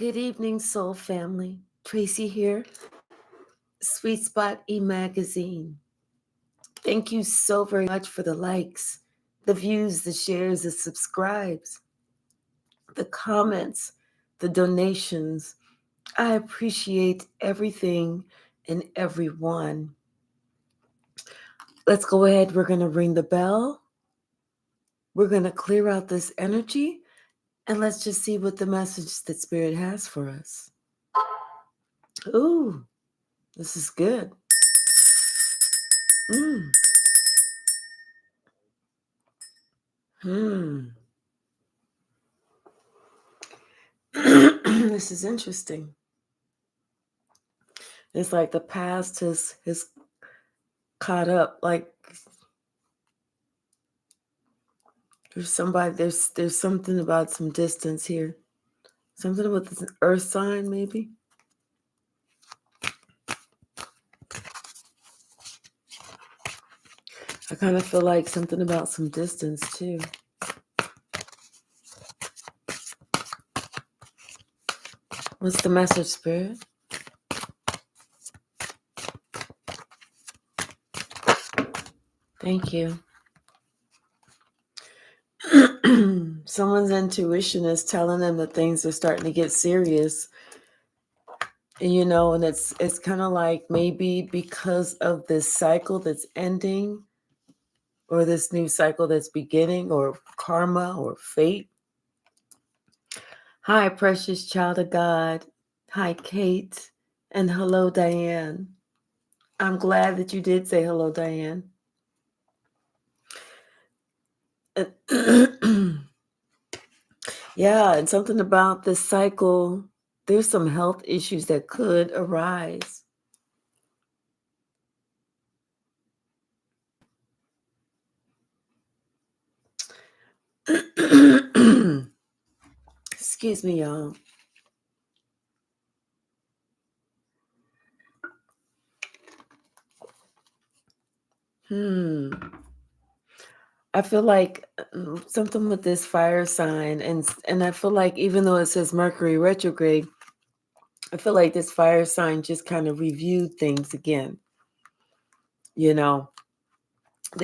Good evening, soul family. Tracy here, Sweet Spot e-magazine. Thank you so very much for the likes, the views, the shares, the subscribes, the comments, the donations. I appreciate everything and everyone. Let's go ahead. We're going to ring the bell. We're going to clear out this energy and let's just see what the message that Spirit has for us. Ooh, this is good. Mm. Hmm. This is interesting. It's like the past has caught up. Like there's something about some distance here. Something with this earth sign, maybe. I kind of feel like something about some distance too. What's the message, Spirit? Thank you. Someone's intuition is telling them that things are starting to get serious. And it's kind of like maybe because of this cycle that's ending, or this new cycle that's beginning, or karma or fate. Hi, precious child of God. Hi, Kate. And hello, Diane. I'm glad that you did say hello, Diane. Yeah, and something about this cycle, there's some health issues that could arise. Excuse me, y'all. I feel like something with this fire sign, and I feel like even though it says Mercury retrograde, I feel like this fire sign just kind of reviewed things again. They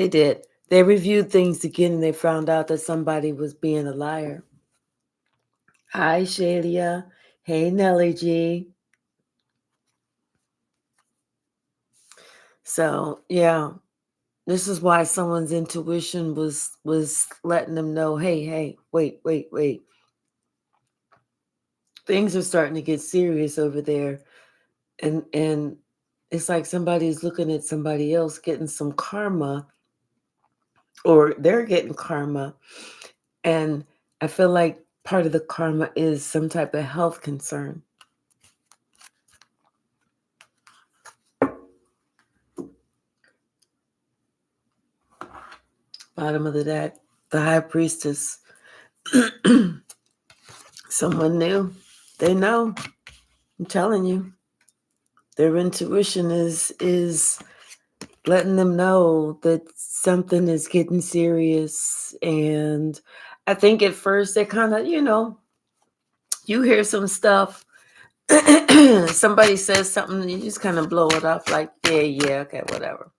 did. They reviewed things again and they found out that somebody was being a liar. Hi, Shadia. Hey, Nellie G. So, yeah, this is why someone's intuition was letting them know, hey, wait. Things are starting to get serious over there. And it's like somebody's looking at somebody else getting some karma, or they're getting karma. And I feel like part of the karma is some type of health concern. Bottom of the deck, the high priestess. Someone new. They know. I'm telling you. Their intuition is letting them know that something is getting serious. And I think at first they kind of, you hear some stuff. Somebody says something, you just kind of blow it off like, yeah, okay, whatever.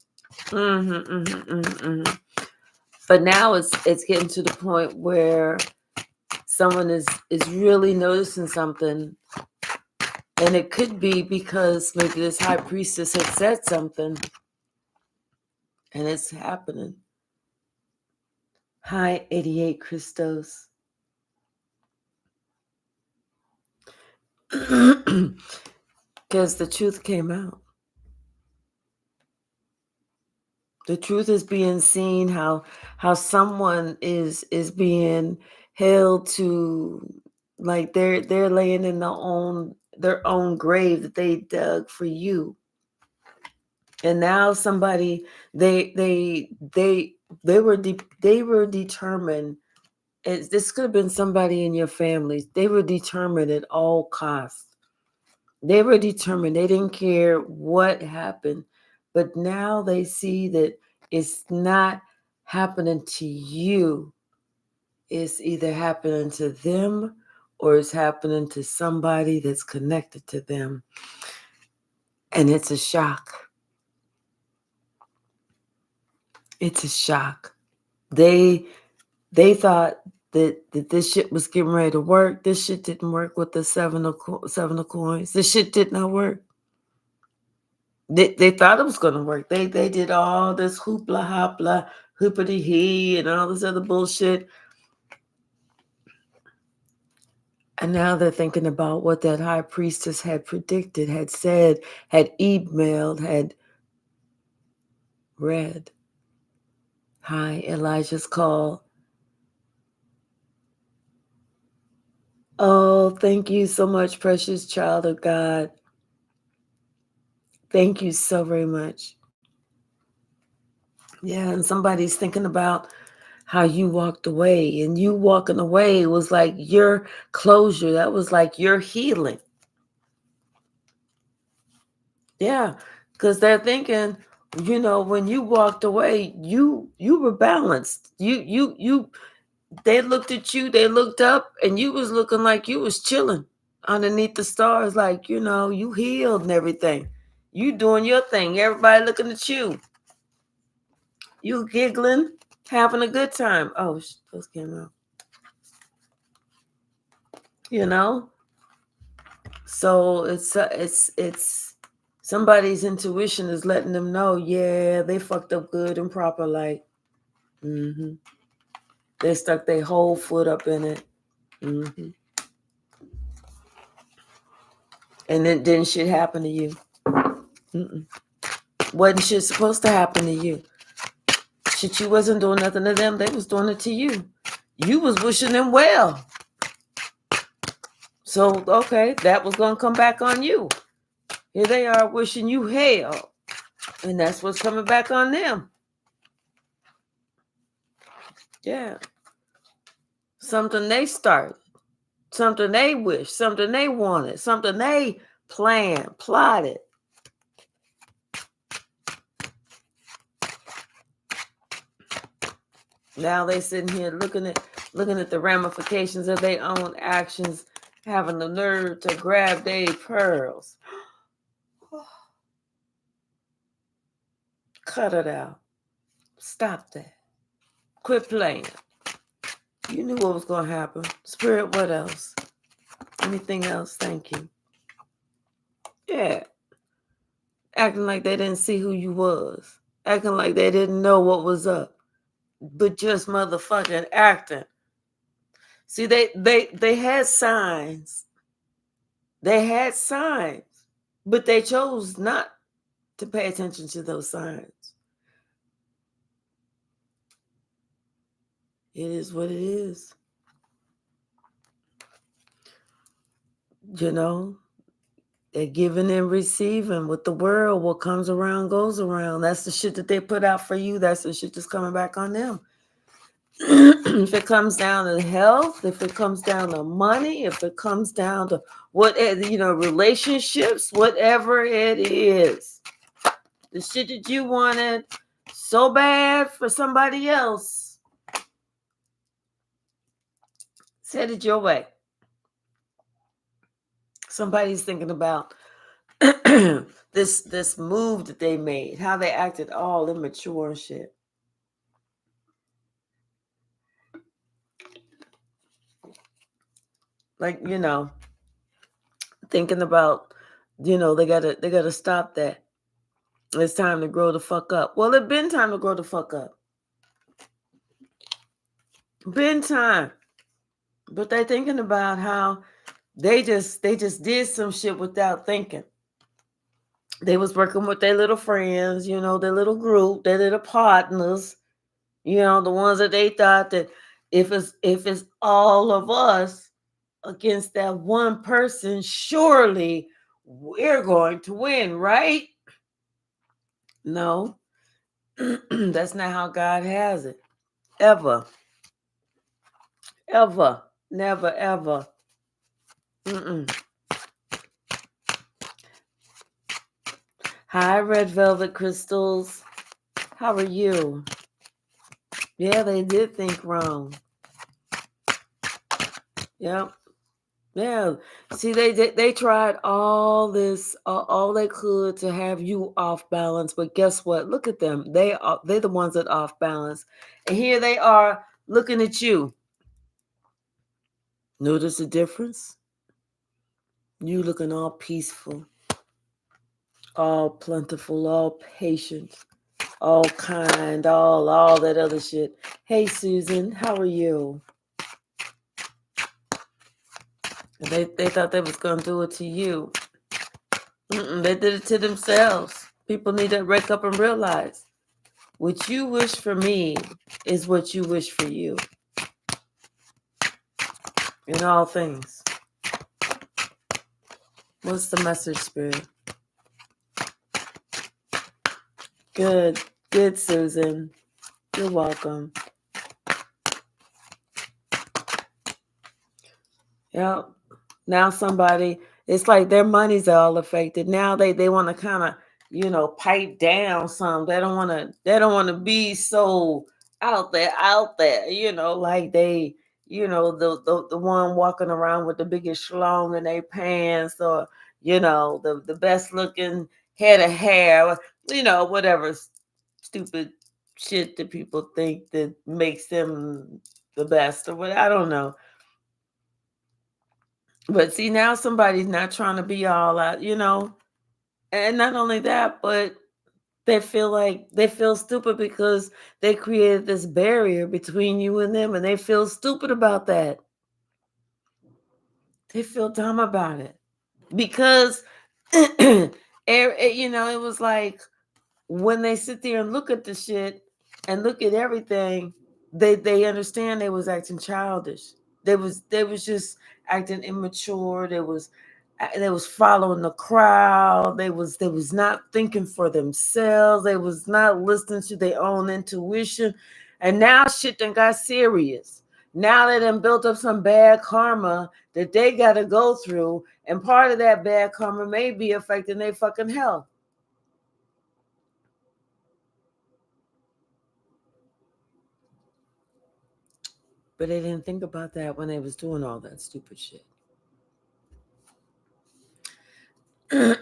But now it's getting to the point where someone is really noticing something, and it could be because maybe this high priestess had said something, and it's happening. Hi, 88 Christos. Because the truth came out. The truth is being seen, how someone is being held to, like they're laying in their own grave that they dug for you. And now somebody they were determined. This could have been somebody in your family. They were determined at all costs. They were determined. They didn't care what happened. But now they see that it's not happening to you. It's either happening to them or it's happening to somebody that's connected to them. And it's a shock. It's a shock. They thought that this shit was getting ready to work. This shit didn't work with the seven of coins. This shit did not work. They thought it was going to work. They did all this hoopla hopla, hoopity hee, and all this other bullshit. And now they're thinking about what that high priestess had predicted, had said, had emailed, had read. Hi, Elijah's call. Oh, thank you so much, precious child of God. Thank you so very much. Yeah, and somebody's thinking about how you walked away, and you walking away was like your closure. That was like your healing. Yeah, because they're thinking, when you walked away, you were balanced. They looked at you, they looked up, and you was looking like you was chilling underneath the stars, like, you healed and everything. You doing your thing. Everybody looking at you. You giggling, having a good time. Oh, those came out. So it's somebody's intuition is letting them know, yeah, they fucked up good and proper, like, they stuck their whole foot up in it. And then shit happened to you. Wasn't shit supposed to happen to you. Shit, you wasn't doing nothing to them. They was doing it to you. You was wishing them well. So, okay, that was going to come back on you. Here they are wishing you hell. And that's what's coming back on them. Yeah. Something they started. Something they wished. Something they wanted. Something they planned, plotted. Now they sitting here looking at the ramifications of their own actions, having the nerve to grab their pearls. Cut it out. Stop that. Quit playing. You knew what was going to happen. Spirit, what else? Anything else? Thank you. Yeah. Acting like they didn't see who you was. Acting like they didn't know what was up. But just motherfucking acting. See, they had signs. They had signs. But they chose not to pay attention to those signs. It is what it is. They're giving and receiving with the world. What comes around goes around. That's the shit that they put out for you. That's the shit that's coming back on them. If it comes down to health, if it comes down to money, if it comes down to relationships, whatever it is, the shit that you wanted so bad for somebody else, send it your way. Somebody's thinking about this move that they made, how they acted all immature and shit. Like, thinking about, they gotta stop that. It's time to grow the fuck up. Well, it's been time to grow the fuck up. Been time. But they're thinking about how they just did some shit without thinking. They was working with their little friends, their little group, their little partners, the ones that they thought that if it's all of us against that one person, surely we're going to win, right? No. That's not how God has it. Ever. Ever. Never, ever. Hi, Red Velvet Crystals. How are you? Yeah, they did think wrong. Yep. Yeah. See, they tried all this, all they could to have you off balance. But guess what? Look at them. They're the ones that off balance, and here they are looking at you. Notice the difference? You looking all peaceful, all plentiful, all patient, all kind, all that other shit. Hey, Susan, how are you? They thought they was gonna do it to you. They did it to themselves. People need to wake up and realize what you wish for me is what you wish for you in all things. What's the message, Spirit? Good, Susan. You're welcome. Yeah. Now somebody, it's like their money's all affected. Now they want to kind of, pipe down some. They don't want to be so out there, like the one walking around with the biggest schlong in their pants, or the best looking head of hair, whatever stupid shit that people think that makes them the best or what, I don't know. But see, now somebody's not trying to be all out, and not only that, but they feel stupid because they created this barrier between you and them, and they feel stupid about that. They feel dumb about it because it was like when they sit there and look at the shit and look at everything, they understand they was acting childish. They was just acting immature. They was following the crowd. They was not thinking for themselves. They was not listening to their own intuition. And now shit done got serious. Now they done built up some bad karma that they gotta go through. And part of that bad karma may be affecting their fucking health. But they didn't think about that when they was doing all that stupid shit. They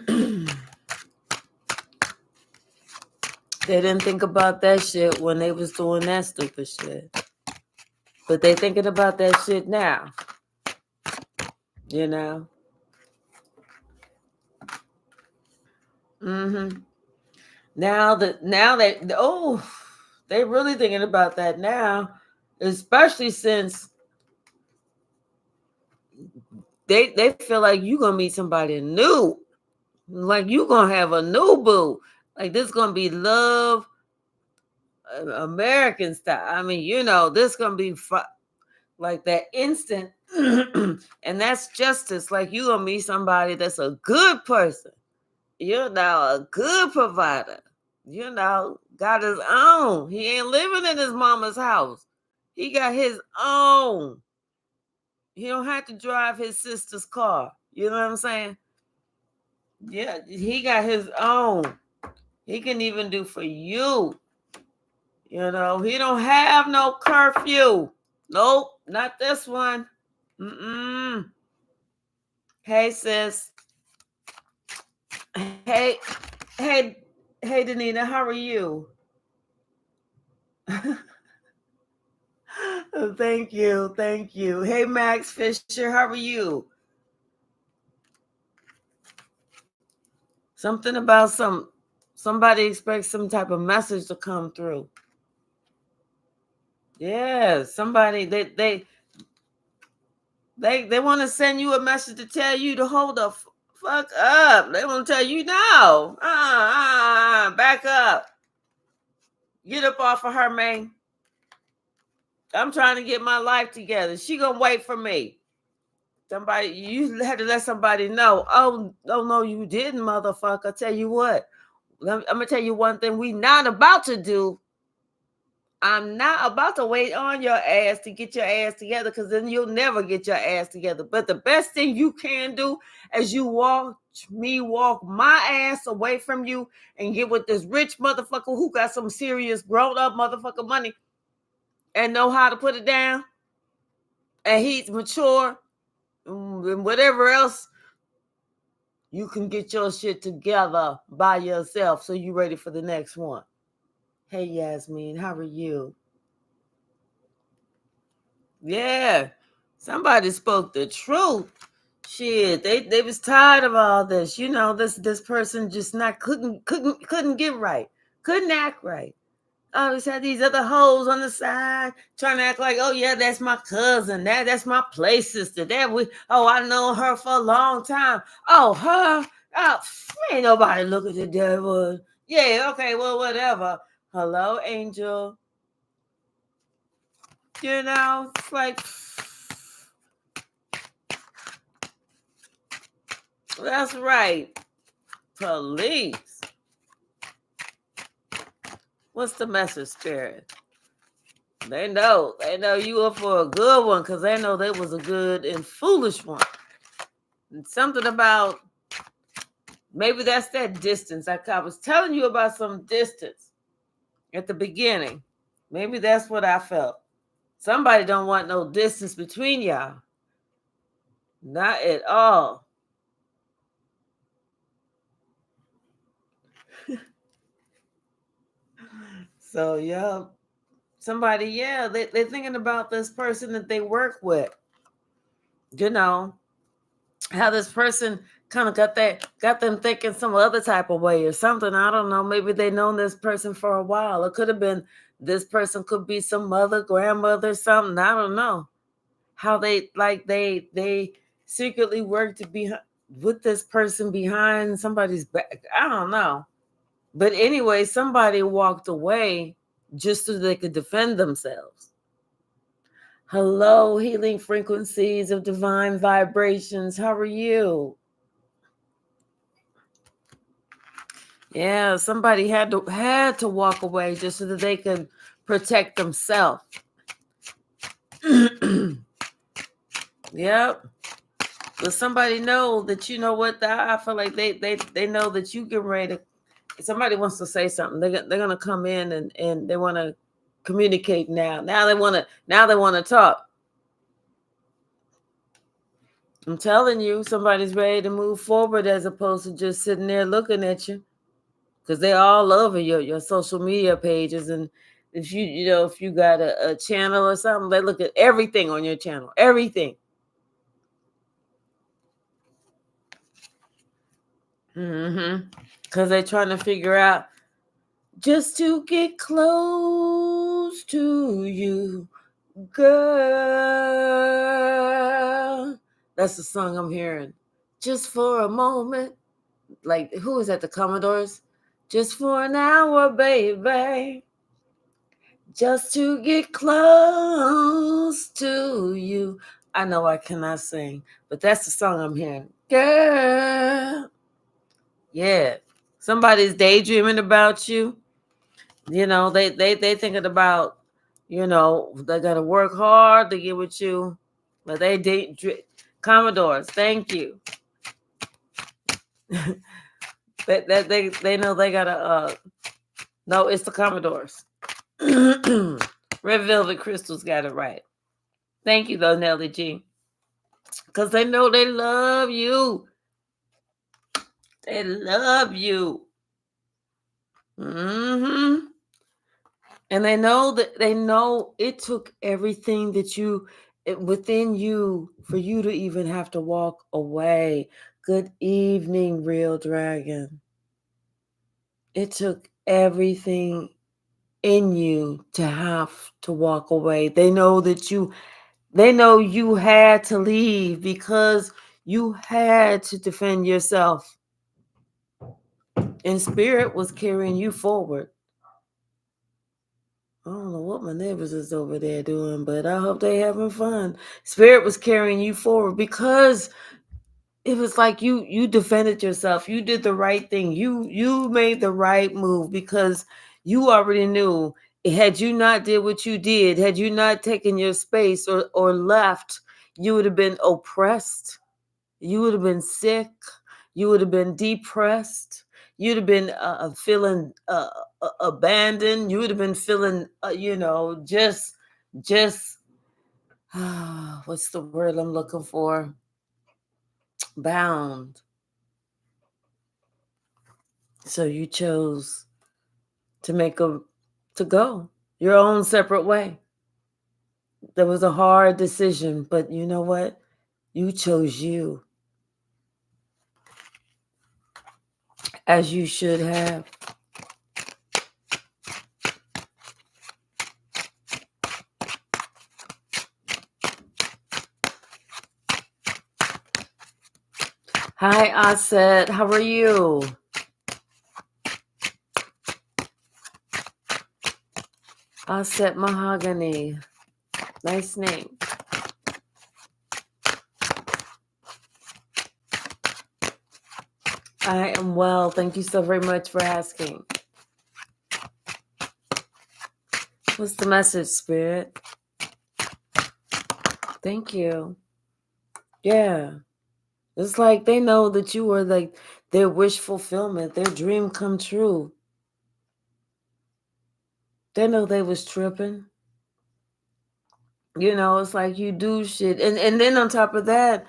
didn't think about that shit when they was doing that stupid shit. But they thinking about that shit now. You know? Mm-hmm. Now they really thinking about that now. Especially since they feel like you gonna meet somebody new. Like you gonna have a new boo. Like this gonna be love American style. I mean, this gonna be like that instant, and that's justice. Like you gonna meet somebody that's a good person, a good provider. Got his own. He ain't living in his mama's house. He got his own. He don't have to drive his sister's car. You know what I'm saying? Yeah, he got his own. He can even do for you. He don't have no curfew. Nope, not this one. Mm-mm. Hey, sis. Hey, hey, hey, Danita, how are you? Thank you, thank you. Hey, Max Fisher, how are you? Something about somebody expects some type of message to come through. Yeah, somebody they want to send you a message to tell you to hold the fuck up. They want to tell you no. Back up. Get up off of her, man. I'm trying to get my life together. She gonna wait for me. You had to let somebody know. Oh no, you didn't, motherfucker. Tell you what. I'm gonna tell you one thing we not about to do. I'm not about to wait on your ass to get your ass together, because then you'll never get your ass together. But the best thing you can do is you watch me walk my ass away from you and get with this rich motherfucker who got some serious grown up motherfucker money and know how to put it down. And he's mature. and whatever else, you can get your shit together by yourself so you ready for the next one. Hey, Yasmin, how are you? Yeah, somebody spoke the truth. Shit, they was tired of all this. This person just not couldn't get right, couldn't act right. Always had these other hoes on the side trying to act like, oh yeah, that's my cousin, that's my play sister. I know her for a long time. Oh, her, oh, ain't nobody looking at that one. Yeah, okay, well, whatever. Hello, Angel. It's like, that's right. Police. What's the message, Spirit? They know you up for a good one because they know they was a good and foolish one. And something about maybe that's that distance. Like I was telling you about some distance at the beginning. Maybe that's what I felt. Somebody don't want no distance between y'all. Not at all. So, yeah. Somebody, yeah, they're thinking about this person that they work with. How this person kind of got them thinking some other type of way or something. I don't know. Maybe they known this person for a while. It could have been this person could be some mother, grandmother, something. I don't know. How they secretly work to be with this person behind somebody's back. I don't know. But anyway, somebody walked away just so they could defend themselves. Hello, healing frequencies of divine vibrations. How are you? Yeah, somebody had to walk away just so that they could protect themselves. Yep. But somebody know that what I feel like they know that you get ready to. Somebody wants to say something. They're gonna come in and they want to communicate now. Now they want to talk. I'm telling you, somebody's ready to move forward as opposed to just sitting there looking at you, because they're all over your social media pages. And if if you got a channel or something, they look at everything on your channel, everything. Because they're trying to figure out just to get close to you, girl. That's the song I'm hearing. Just for a moment. Like, who is that? The Commodores? Just for an hour, baby. Just to get close to you. I know I cannot sing, but that's the song I'm hearing. Girl. Yeah. Somebody's daydreaming about you. They thinking about, they gotta work hard to get with you. But Commodores, thank you. they know they gotta no, it's the Commodores. Red Velvet Crystals got it right. Thank you though, Nelly G. Because they know they love you. They love you. And they know it took everything within you for you to even have to walk away. Good evening, Real Dragon. It took everything in you to have to walk away. They know you had to leave because you had to defend yourself. And Spirit was carrying you forward. I don't know what my neighbors is over there doing, but I hope they having fun. Spirit was carrying you forward because it was like you defended yourself. You did the right thing. You made the right move because you already knew, had you not did what you did, had you not taken your space or left, you would have been oppressed. You would have been sick. You would have been depressed. You'd have been feeling abandoned. You would have been feeling, just what's the word I'm looking for? bound. So you chose to go your own separate way. There was a hard decision, but you know what? You chose you, as you should have. Hi, Aset. How are you? Aset Mahogany. Nice name. I am well. Thank you so very much for asking. What's the message, Spirit? Thank you. Yeah. It's like they know that you were like their wish fulfillment, their dream come true. They know they was tripping. You know, it's like you do shit. And then on top of that,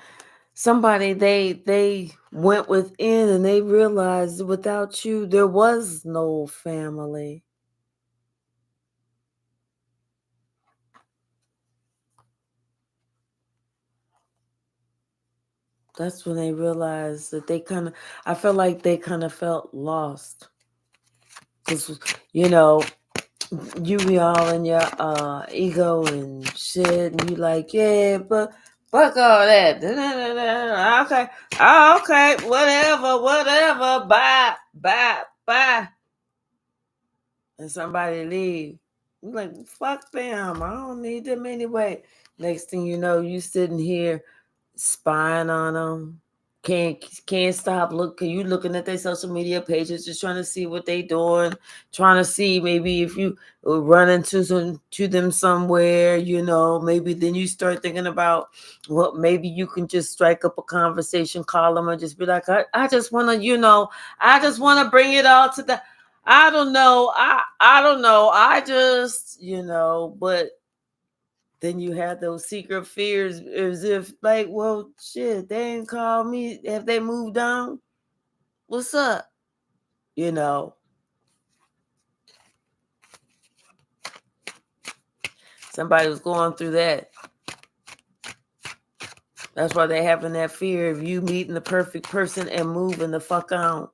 somebody they went within and they realized without you there was no family. That's when they realized that I feel like they kind of felt lost. Because, you know, you be all in your ego and shit, and you like, yeah, but fuck all that. Okay, oh, okay, whatever, bye. And somebody leave. You like, fuck them. I don't need them anyway. Next thing you know, you sitting here spying on them. Can't stop looking. You looking at their social media pages, just trying to see what they doing, trying to see maybe if you run into to them somewhere, you know. Maybe then you start thinking about what maybe you can just strike up a conversation, call them, and just be like, I just want to, you know, I just want to bring it all to the. I don't know. I don't know. I just, you know, but then you have those secret fears as if like, well, shit, they ain't called me. Have they moved on? What's up? You know, somebody was going through that. That's why they having that fear of you meeting the perfect person and moving the fuck on.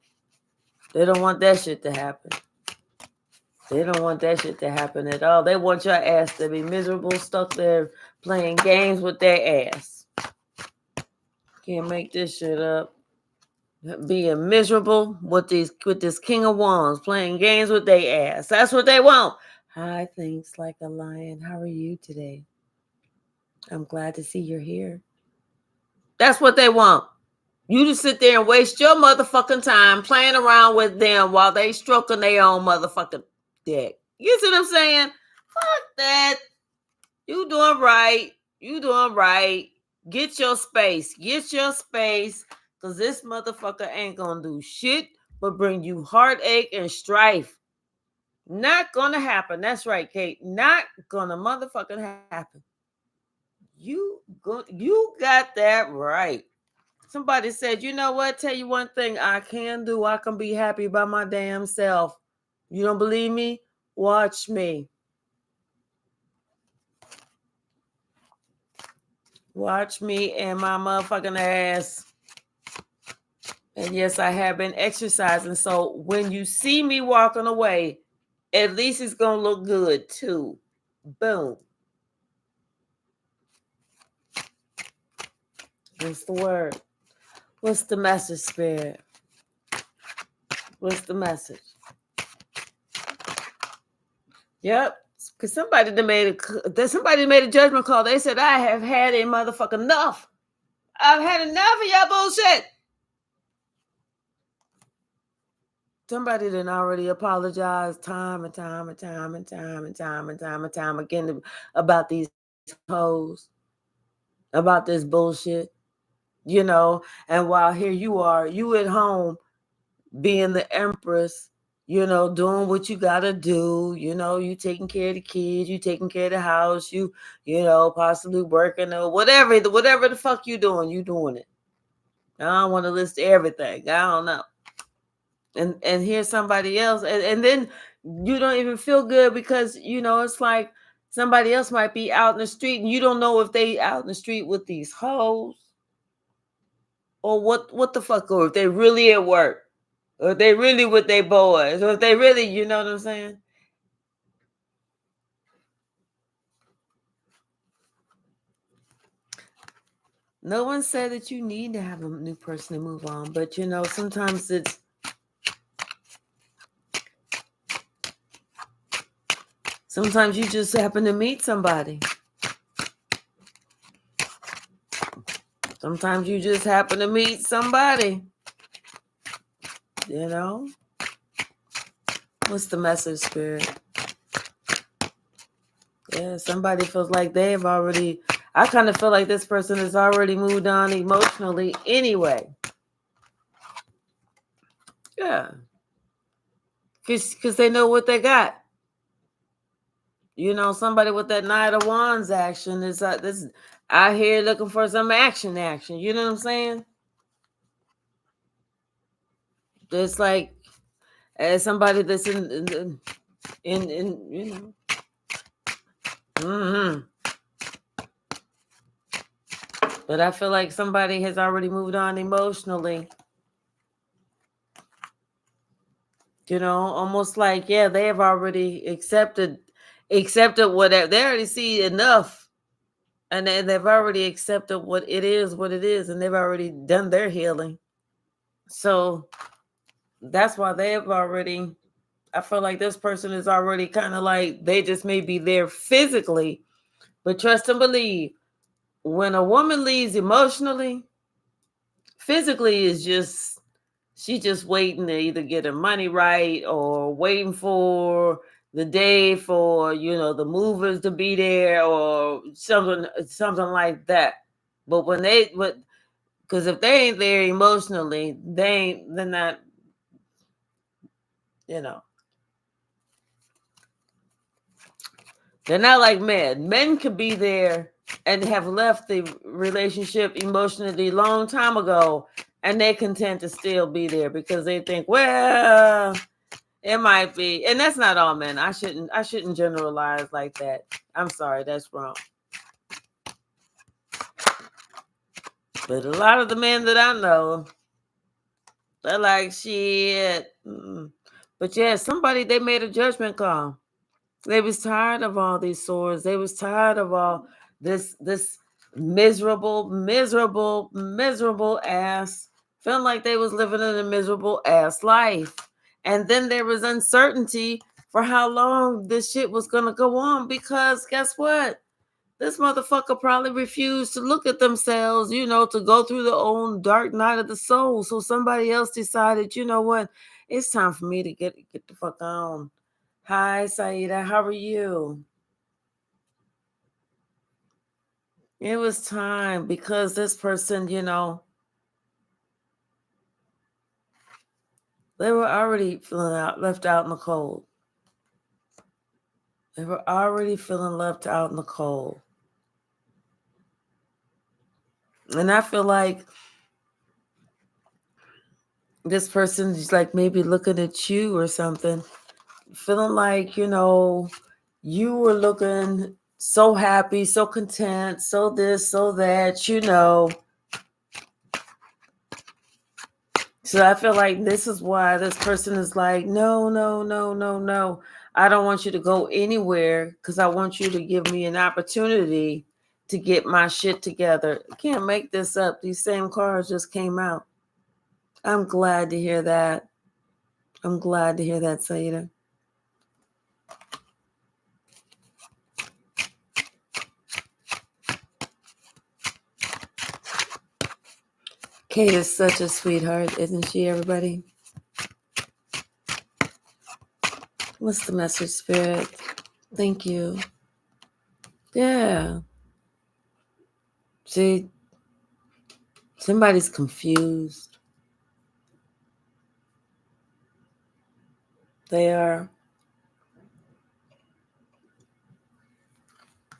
They don't want that shit to happen. They don't want that shit to happen at all. They want your ass to be miserable, stuck there playing games with their ass. Can't make this shit up. Being miserable with this King of Wands, playing games with their ass. That's what they want. Hi, thanks like a lion. How are you today? I'm glad to see you're here. That's what they want. You just sit there and waste your motherfucking time playing around with them while they stroking their own motherfucking dick. You see what I'm saying? Fuck that. You doing right. You doing right. Get your space. Get your space. Because this motherfucker ain't going to do shit but bring you heartache and strife. Not going to happen. That's right, Kate. Not going to motherfucking happen. You got that right. Somebody said, you know what? Tell you one thing I can do. I can be happy by my damn self. You don't believe me? Watch me. Watch me and my motherfucking ass. And yes, I have been exercising. So when you see me walking away, at least it's going to look good too. Boom. What's the word? What's the message, Spirit? What's the message? Yep. Because somebody made a judgment call. They said, I have had a motherfucking enough. I've had enough of your bullshit. Somebody done already apologized time and time again about these hoes, about this bullshit, you know. And while here you are, you at home being the empress, you know, doing what you gotta do, you know, you taking care of the kids, you taking care of the house, you know, possibly working or whatever the fuck you doing it. I don't want to list everything. I don't know. And here's somebody else, and then you don't even feel good because it's like somebody else might be out in the street and you don't know if they out in the street with these hoes or what the fuck, or if they really at work, or if they really with their boys, or if they really, you know what I'm saying? No one said that you need to have a new person to move on, but sometimes you just happen to meet somebody. Sometimes you just happen to meet somebody. What's the message, Spirit? Yeah, somebody feels like they've already. I kind of feel like this person has already moved on emotionally anyway. Yeah, because they know what they got. Somebody with that Knight of Wands action is this out here looking for some action. You know what I'm saying? It's like as somebody that's in. Mm-hmm. But I feel like somebody has already moved on emotionally. Almost like, yeah, they have already accepted whatever. They already see enough, and they've already accepted what it is, and they've already done their healing. So that's why they've already. I feel like this person is already kind of like they just may be there physically, but trust and believe. When a woman leaves emotionally, physically is just she just waiting to either get her money right or waiting for the day for the movers to be there or something like that. But because if they ain't there emotionally, they're not, you know they're not like men. Men could be there and have left the relationship emotionally long time ago, and they're content to still be there because they think, well, it might be. And that's not all men. I shouldn't generalize like that. I'm sorry, that's wrong. But a lot of the men that I know, they're like, shit. But yeah, they made a judgment call. They was tired of all these swords. They was tired of all this miserable, miserable, miserable ass. Feeling like they was living in a miserable ass life. And then there was uncertainty for how long this shit was gonna go on, because guess what? This motherfucker probably refused to look at themselves, to go through their own dark night of the soul. So somebody else decided, you know what? It's time for me to get the fuck on. Hi, Saida. How are you? It was time because this person, they were already left out in the cold. They were already feeling left out in the cold. And I feel like this person is like maybe looking at you or something, feeling like, you were looking so happy, so content, so this, so that. So I feel like this is why this person is like, no, no, no, no, no. I don't want you to go anywhere because I want you to give me an opportunity to get my shit together. I can't make this up. These same cards just came out. I'm glad to hear that. I'm glad to hear that, Saida. Kate is such a sweetheart, isn't she, everybody? What's the message, Spirit? Thank you. Yeah. See, somebody's confused. They are.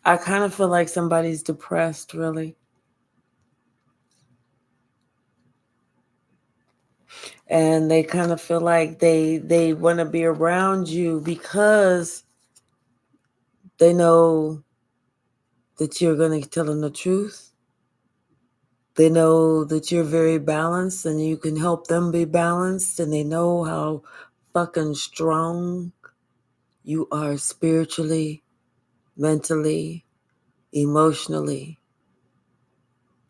I kind of feel like somebody's depressed, really. and they kind of feel like they want to be around you because they know that you're going to tell them the truth. They know that you're very balanced and you can help them be balanced, and they know how fucking strong you are spiritually, mentally, emotionally.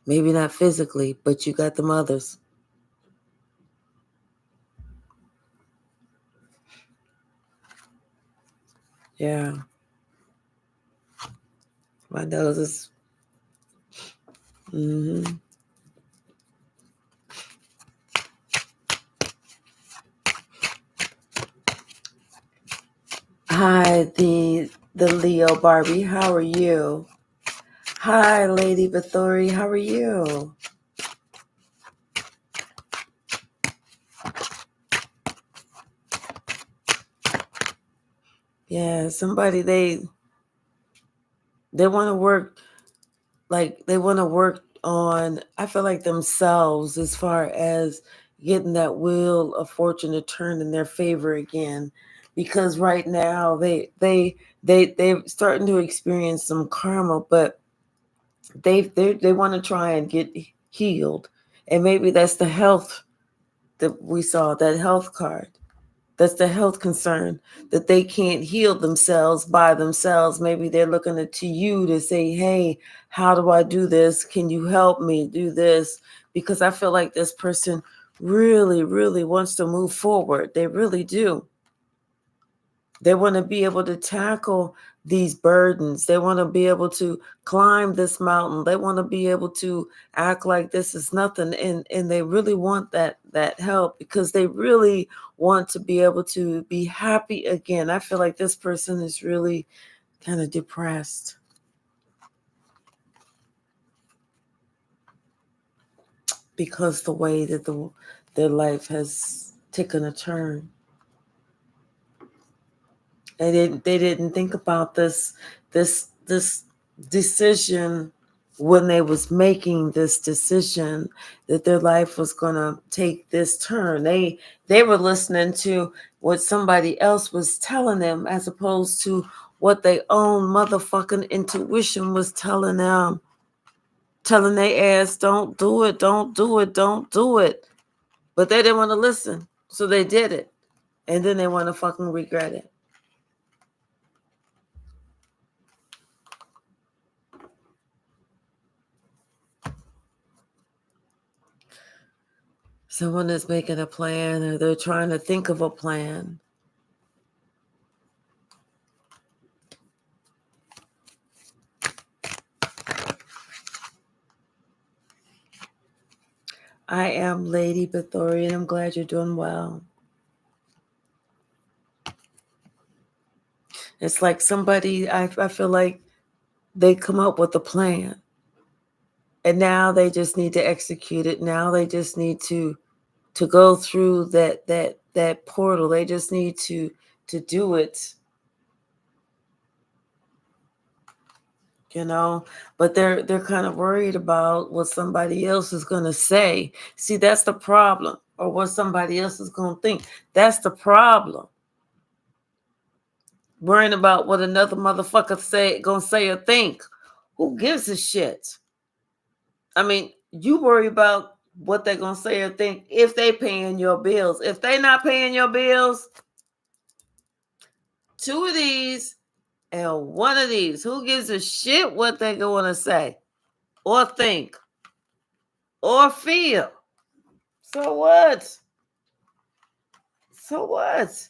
Maybe not physically, but you got them others. Yeah. My nose is. Mm-hmm. Hi, the Leo Barbie. How are you? Hi, Lady Bathory. How are you? Yeah, somebody they want to work, like they want to work on, I feel like, themselves, as far as getting that wheel of fortune to turn in their favor again, because right now they're starting to experience some karma, but they want to try and get healed, and maybe that's the health that we saw, that health card. That's the health concern, that they can't heal themselves by themselves. Maybe they're looking to you to say, hey, how do I do this? Can you help me do this? Because I feel like this person really, really wants to move forward. They really do. They want to be able to tackle these burdens. They want to be able to climb this mountain. They want to be able to act like this is nothing. And they really want that help, because they really want to be able to be happy again. I feel like this person is really kind of depressed, because the way that their life has taken a turn. They didn't think about this decision when they was making this decision, that their life was gonna take this turn. They were listening to what somebody else was telling them, as opposed to what their own motherfucking intuition was telling them, telling their ass, don't do it, don't do it, don't do it. But they didn't want to listen, so they did it, and then they want to fucking regret it. Someone is making a plan, or they're trying to think of a plan. I am Lady Bathory, and I'm glad you're doing well. It's like somebody, I feel like they come up with a plan, and now they just need to execute it. Now they just need to go through that portal. They just need to do it. But they're kind of worried about what somebody else is going to say. See, that's the problem. Or what somebody else is going to think. That's the problem. Worrying about what another motherfucker gonna say or think. Who gives a shit? I mean, you worry about what they're gonna say or think if they paying your bills. If they not paying your bills, two of these and one of these. Who gives a shit what they're going to say or think or feel? So what? So what?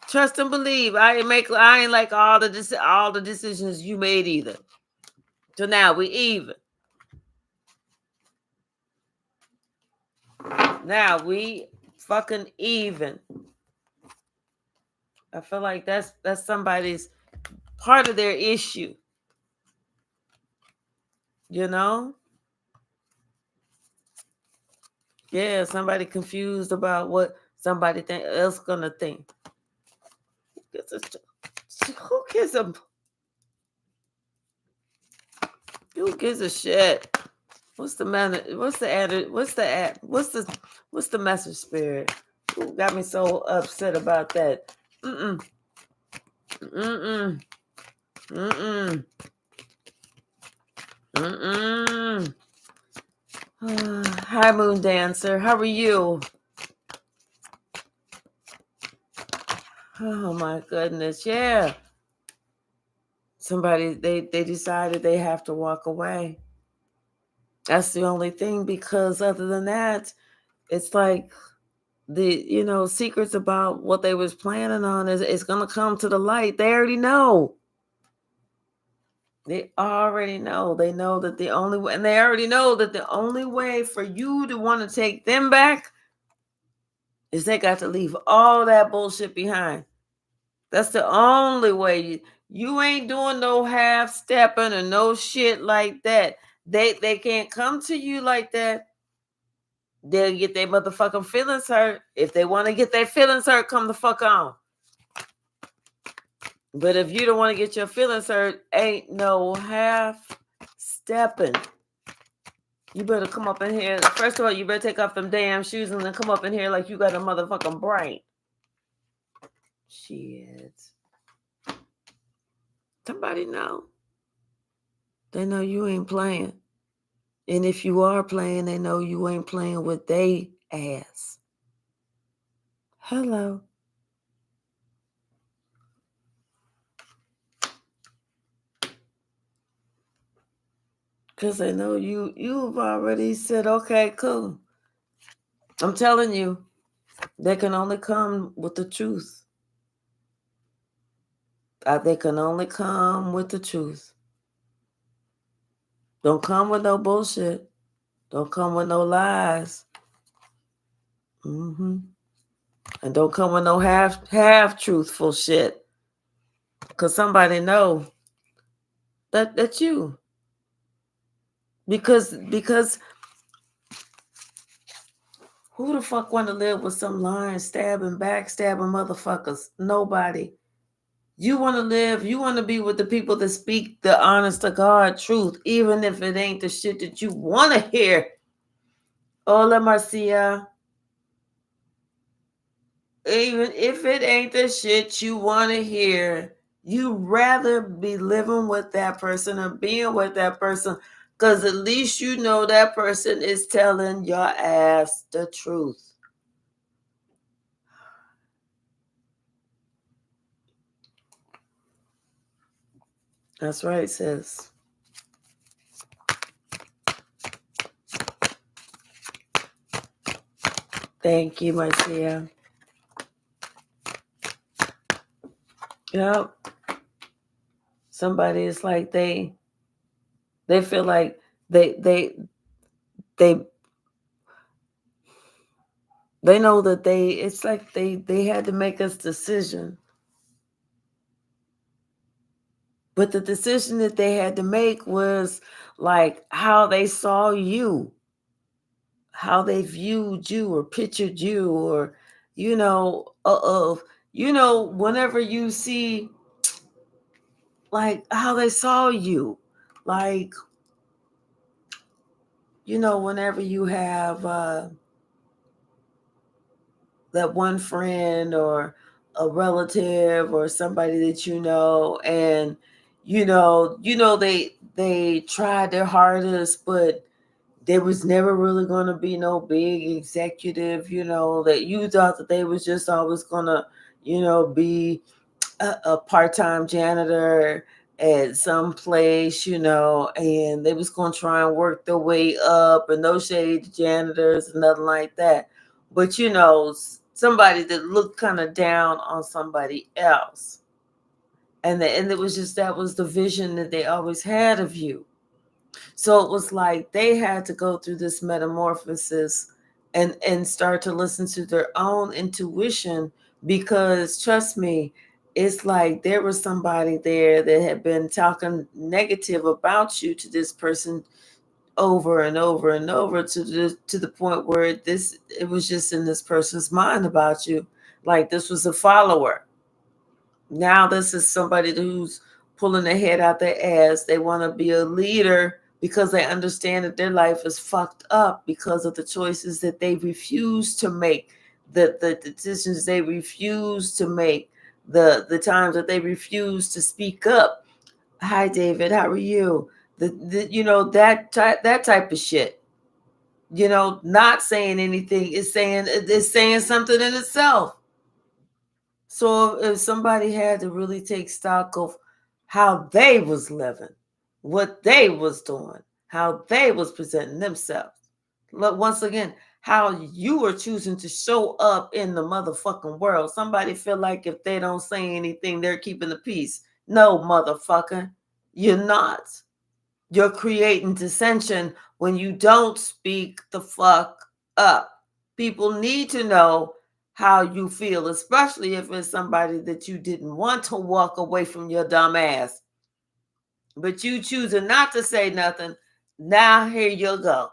Trust and believe. I ain't like all the decisions you made either. So now we even. Now we fucking even. I feel like that's somebody's part of their issue. You know? Yeah, somebody confused about what somebody else gonna think. Who gives a who gives a shit? What's the man? What's the added? What's the ad? What's the message, spirit? Ooh, got me so upset about that. Mm mm mm mm. Hi, Moon Dancer. How are you? Oh my goodness, yeah. Somebody they decided they have to walk away. That's the only thing, because other than that, it's like the secrets about what they was planning on is gonna come to the light. They already know. They already know. They know that the only way, and they already know that the only way for you to want to take them back is they got to leave all that bullshit behind. That's the only way. You ain't doing no half stepping or no shit like that. They can't come to you like that. They'll get their motherfucking feelings hurt. If they want to get their feelings hurt, come the fuck on. But if you don't want to get your feelings hurt, ain't no half stepping. You better come up in here. First of all, you better take off them damn shoes and then come up in here like you got a motherfucking brain. Shit. Somebody know. They know you ain't playing. And if you are playing, they know you ain't playing with they ass. Hello. Because they know you've already said, okay, cool. I'm telling you, they can only come with the truth. They can only come with the truth. Don't come with no bullshit. Don't come with no lies. And don't come with no half truthful shit. Because somebody know that you. Because who the fuck want to live with some lying, stabbing, backstabbing motherfuckers? Nobody. You want to live, you want to be with the people that speak the honest to God truth, even if it ain't the shit that you want to hear. Hola, Marcia. Even if it ain't the shit you want to hear, you rather be living with that person or being with that person, because at least you know that person is telling your ass the truth. That's right, sis. Thank you, Marcia. Yep. Somebody is like they feel like they know that it's like they had to make this decision. But the decision that they had to make was like how they saw you, how they viewed you or pictured you, or whenever you see like how they saw you, like whenever you have that one friend or a relative or somebody that and they tried their hardest, but there was never really going to be no big executive, that you thought that they was just always going to be a part-time janitor at some place, and they was going to try and work their way up, and no shade to janitors and nothing like that. But, somebody that looked kind of down on somebody else. And it was just, that was the vision that they always had of you. So it was like they had to go through this metamorphosis and start to listen to their own intuition, because trust me, it's like there was somebody there that had been talking negative about you to this person over and over and over to the point where it was just in this person's mind about you. Like this was a follower. Now this is somebody who's pulling their head out their ass. They want to be a leader because they understand that their life is fucked up because of the choices that they refuse to make, the decisions they refuse to make, the times that they refuse to speak up. Hi, David. How are you? That type of shit. Not saying anything is saying something in itself. So if somebody had to really take stock of how they was living, what they was doing, how they was presenting themselves, look, once again, how you were choosing to show up in the motherfucking world. Somebody feel like if they don't say anything, they're keeping the peace. No, motherfucker, you're not. You're creating dissension when you don't speak the fuck up. People need to know how you feel, especially if it's somebody that you didn't want to walk away from your dumb ass. But you choosing not to say nothing. Now here you go.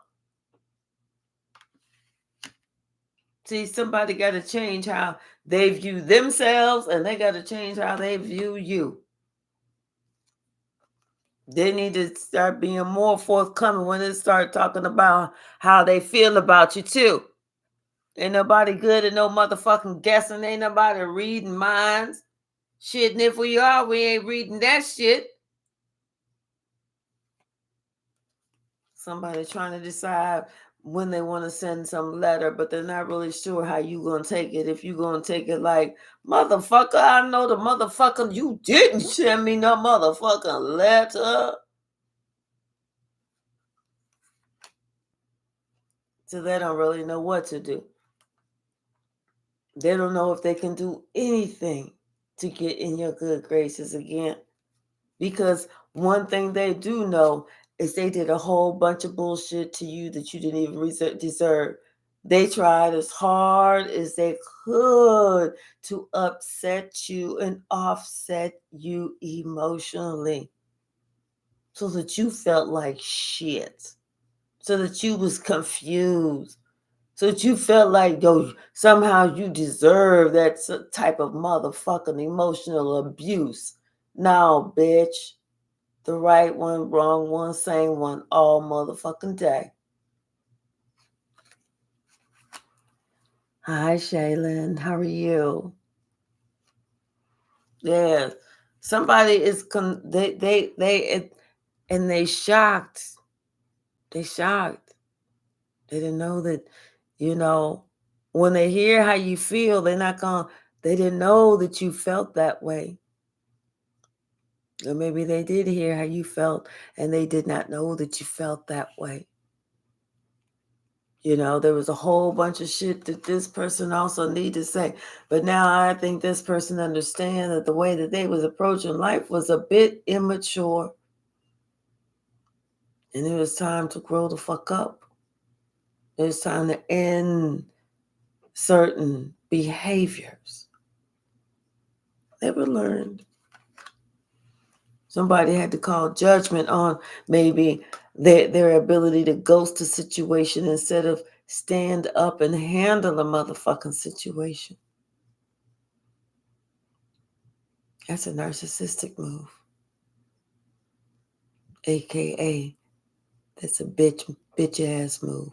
See, somebody got to change how they view themselves, and they got to change how they view you. They need to start being more forthcoming when they start talking about how they feel about you too. Ain't nobody good at no motherfucking guessing. Ain't nobody reading minds. Shit, and if we are, we ain't reading that shit. Somebody trying to decide when they want to send some letter, but they're not really sure how you gonna take it. If you gonna take it like, motherfucker, I know the motherfucker, you didn't send me no motherfucking letter. So they don't really know what to do. They don't know if they can do anything to get in your good graces again. Because one thing they do know is they did a whole bunch of bullshit to you that you didn't even deserve. They tried as hard as they could to upset you and offset you emotionally so that you felt like shit, so that you was confused, so that you felt like, yo, somehow you deserve that type of motherfucking emotional abuse. No, bitch. The right one, wrong one, same one, all motherfucking day. Hi, Shaylin. How are you? Yeah. Somebody is and they shocked. They shocked. They didn't know that, when they hear how you feel, they didn't know that you felt that way. Or maybe they did hear how you felt and they did not know that you felt that way. There was a whole bunch of shit that this person also need to say. But now I think this person understand that the way that they was approaching life was a bit immature. And it was time to grow the fuck up. It was time to end certain behaviors. They were learned. Somebody had to call judgment on maybe their ability to ghost a situation instead of stand up and handle a motherfucking situation. That's a narcissistic move. AKA, that's a bitch ass move.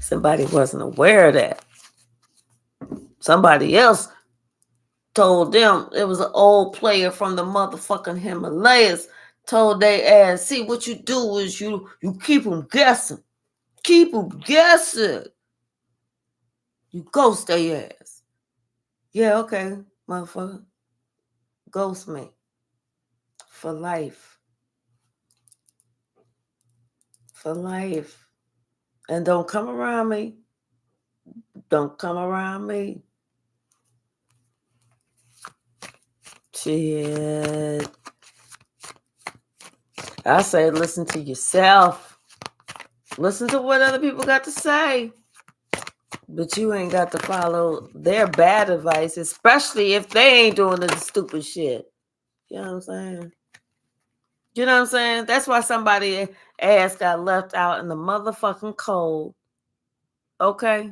Somebody wasn't aware of that. Somebody else told them. It was an old player from the motherfucking Himalayas. Told they ass, see, what you do is you keep them guessing. Keep them guessing. You ghost their ass. Yeah, okay, motherfucker. Ghost me. For life. For life. And don't come around me. Don't come around me. Shit. I say listen to yourself. Listen to what other people got to say. But you ain't got to follow their bad advice, especially if they ain't doing the stupid shit. You know what I'm saying? You know what I'm saying? That's why somebody ass got left out in the motherfucking cold. Okay?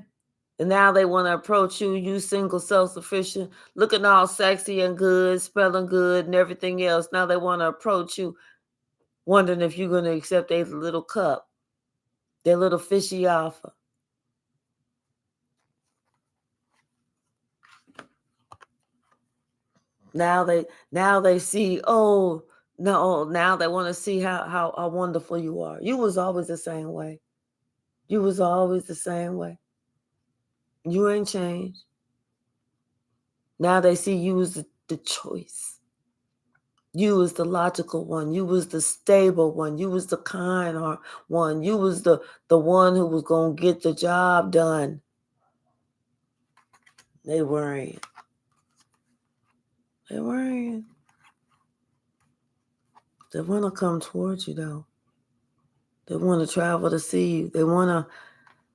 And now they want to approach you, you single, self-sufficient, looking all sexy and good, smelling good and everything else. Now they want to approach you, wondering if you're going to accept their little cup, their little fishy offer. Now they see, oh, no, now they want to see how wonderful you are. You was always the same way. You was always the same way. You ain't changed. Now they see you as the choice. You was the logical one. You was the stable one. You was the kind one. You was the one who was going to get the job done. They weren't. They weren't. They want to come towards you, though. They want to travel to see you. They want to,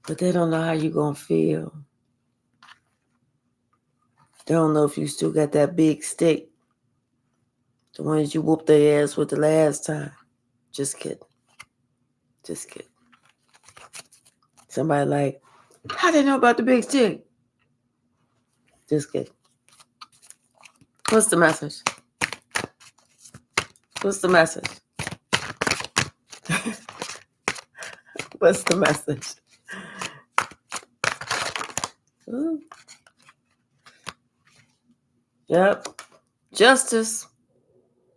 but they don't know how you're going to feel. They don't know if you still got that big stick. The ones you whooped their ass with the last time. Just kidding. Just kidding. Somebody like, how they know about the big stick? Just kidding. What's the message? What's the message? What's the message? Ooh. Yep. Justice.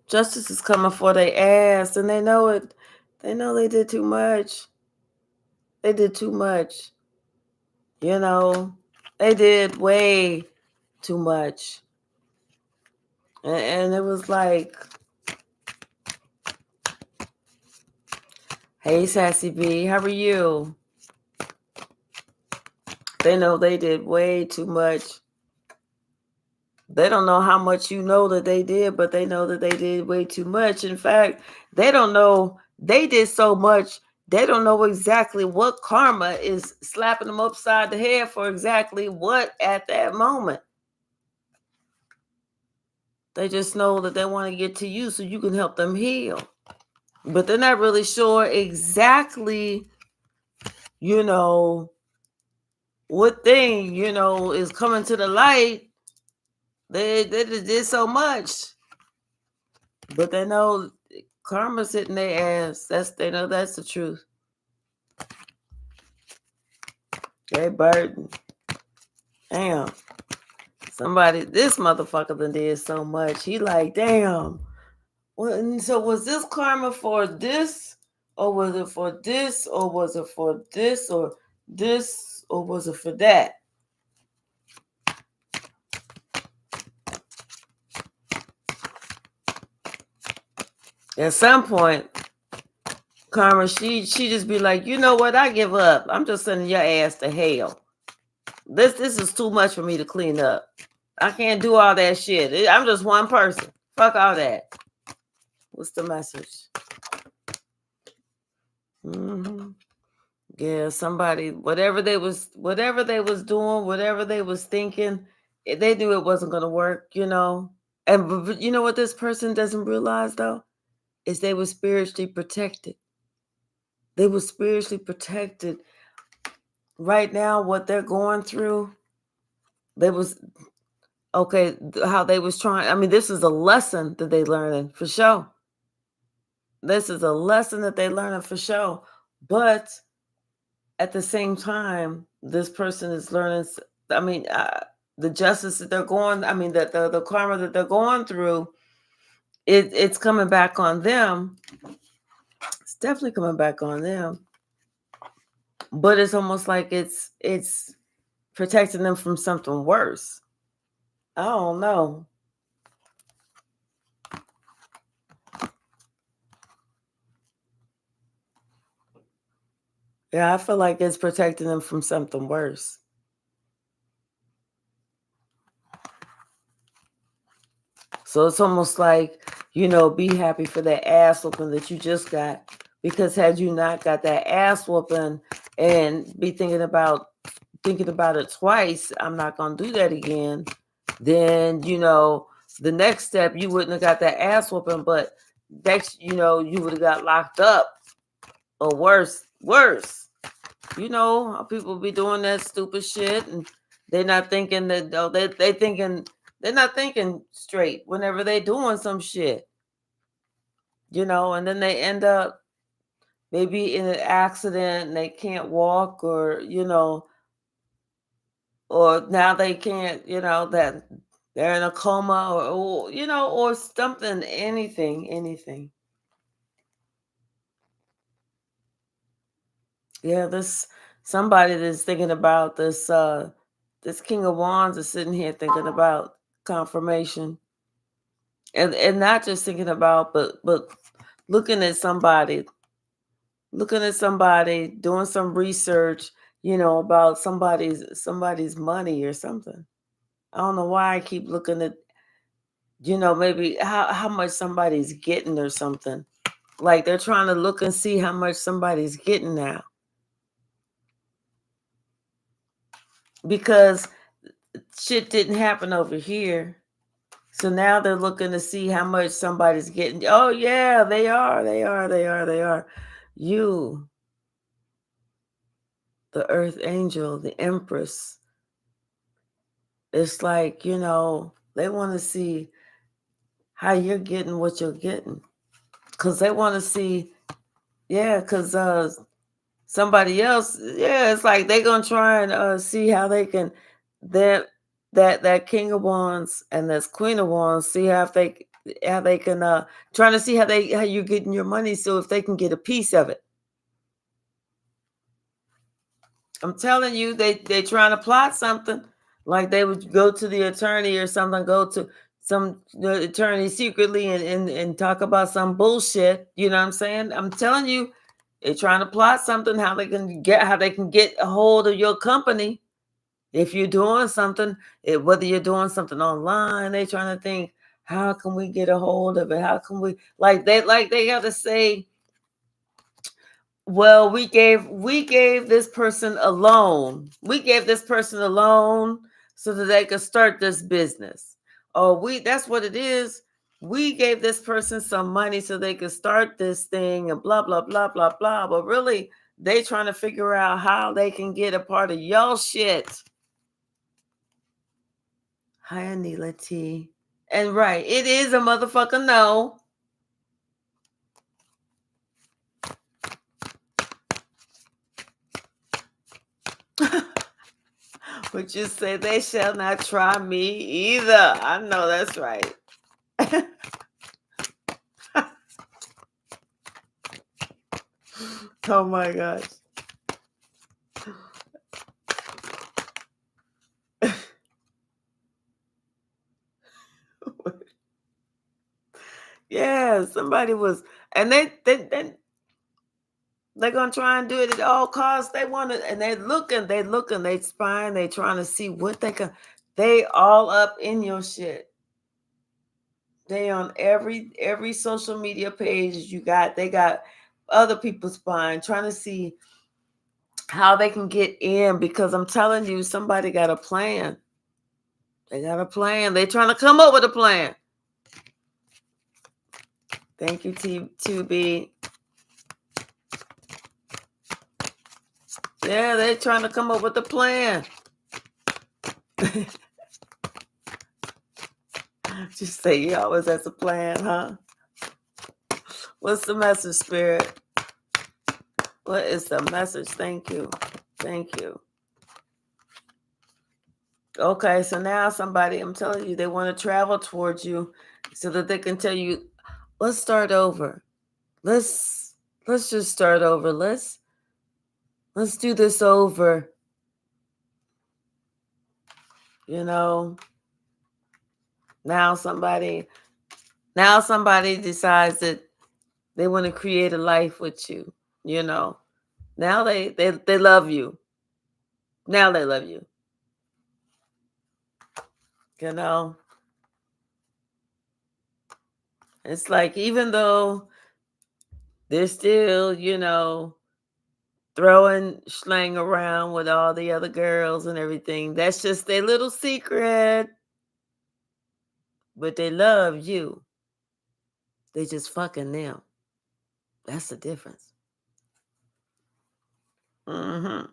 Justice is coming for their ass, and they know it. They know they did too much. They did too much. You know, they did way too much. And it was like, hey, Sassy B, how are you? They know they did way too much. They don't know how much you know that they did, but they know that they did way too much. In fact, they don't know they did so much. They don't know exactly what karma is slapping them upside the head for exactly what at that moment. They just know that they want to get to you so you can help them heal. But they're not really sure exactly, what thing, is coming to the light. They did so much. But they know karma's hitting their ass. They know that's the truth. They burden. Damn. This motherfucker done did so much. He like, damn. Well, so was this karma for this? Or was it for this? Or was it for this? Or this? Or was it for that? At some point, karma, she just be like, you know what? I give up. I'm just sending your ass to hell. This is too much for me to clean up. I can't do all that shit. I'm just one person. Fuck all that. What's the message? Mm-hmm. Yeah, somebody, whatever they was doing, whatever they was thinking, they knew it wasn't going to work, And you know what this person doesn't realize, though? Is they were spiritually protected. They were spiritually protected. Right now, what they're going through, how they was trying. I mean, this is a lesson that they learning for sure. This is a lesson that they learning for sure. But at the same time, this person is learning, the justice that they're going, the karma that they're going through, it's coming back on them. It's definitely coming back on them. But it's almost like it's protecting them from something worse. I don't know. Yeah, I feel like it's protecting them from something worse. So it's almost like, be happy for that ass whooping that you just got. Because had you not got that ass whooping and be thinking about it twice, I'm not going to do that again, then, the next step, you wouldn't have got that ass whooping, but next, you would have got locked up or worse. You know how people be doing that stupid shit, and they're not thinking that. Oh, they thinking they're not thinking straight whenever they doing some shit. You know, and then they end up maybe in an accident and they can't walk, or or now they can't. That they're in a coma, or or something, anything. Yeah, this somebody that's thinking about this King of Wands is sitting here thinking about confirmation, and not just thinking about, but looking at somebody, doing some research, about somebody's money or something. I don't know why I keep looking at, maybe how much somebody's getting or something. Like they're trying to look and see how much somebody's getting now, because shit didn't happen over here. So now they're looking to see how much somebody's getting. Oh yeah, they are. They are. You, the earth angel, the empress. It's like, they want to see how you're getting what you're getting. Cause they want to see, yeah, cause somebody else, yeah, it's like they're gonna try and see how they can, that that King of Wands and this Queen of Wands, see how they can trying to see how you're getting your money, so if they can get a piece of it. I'm telling you, they trying to plot something. Like they would go to the attorney or something, go to some the attorney secretly, and talk about some bullshit. You know what I'm saying? I'm telling you, they're trying to plot something, how they can get a hold of your company. If you're doing something, whether you're doing something online, they trying to think, how can we get a hold of it? How can we, like they got to say, well, we gave this person a loan. We gave this person a loan so that they could start this business. Oh, that's what it is. We gave this person some money so they could start this thing, and blah blah blah blah blah. But really, they trying to figure out how they can get a part of y'all shit. Hi, Anila T. And right, it is a motherfucker no. But you say they shall not try me either. I know that's right. Oh my gosh. Yeah, somebody was, and they're gonna try and do it at all costs. They want to, and they looking, they spying, they trying to see what they can. They all up in your shit. They on every social media page you got. They got other people spying, trying to see how they can get in. Because I'm telling you, somebody got a plan. They got a plan. They trying to come up with a plan. Thank you, T2B. Yeah, they're trying to come up with a plan. Just say you always has a plan, huh? What's the message, Spirit? What is the message? Thank you. Thank you. Okay, so now somebody, I'm telling you, they want to travel towards you so that they can tell you, let's start over. Let's let's just start over. Let's do this over. You know, now somebody now somebody decides that they want to create a life with you, you know. Now they love you. Now they love you. You know. It's like, even though they're still, throwing slang around with all the other girls and everything, that's just their little secret. But they love you. They just fucking them. That's the difference. Mm-hmm.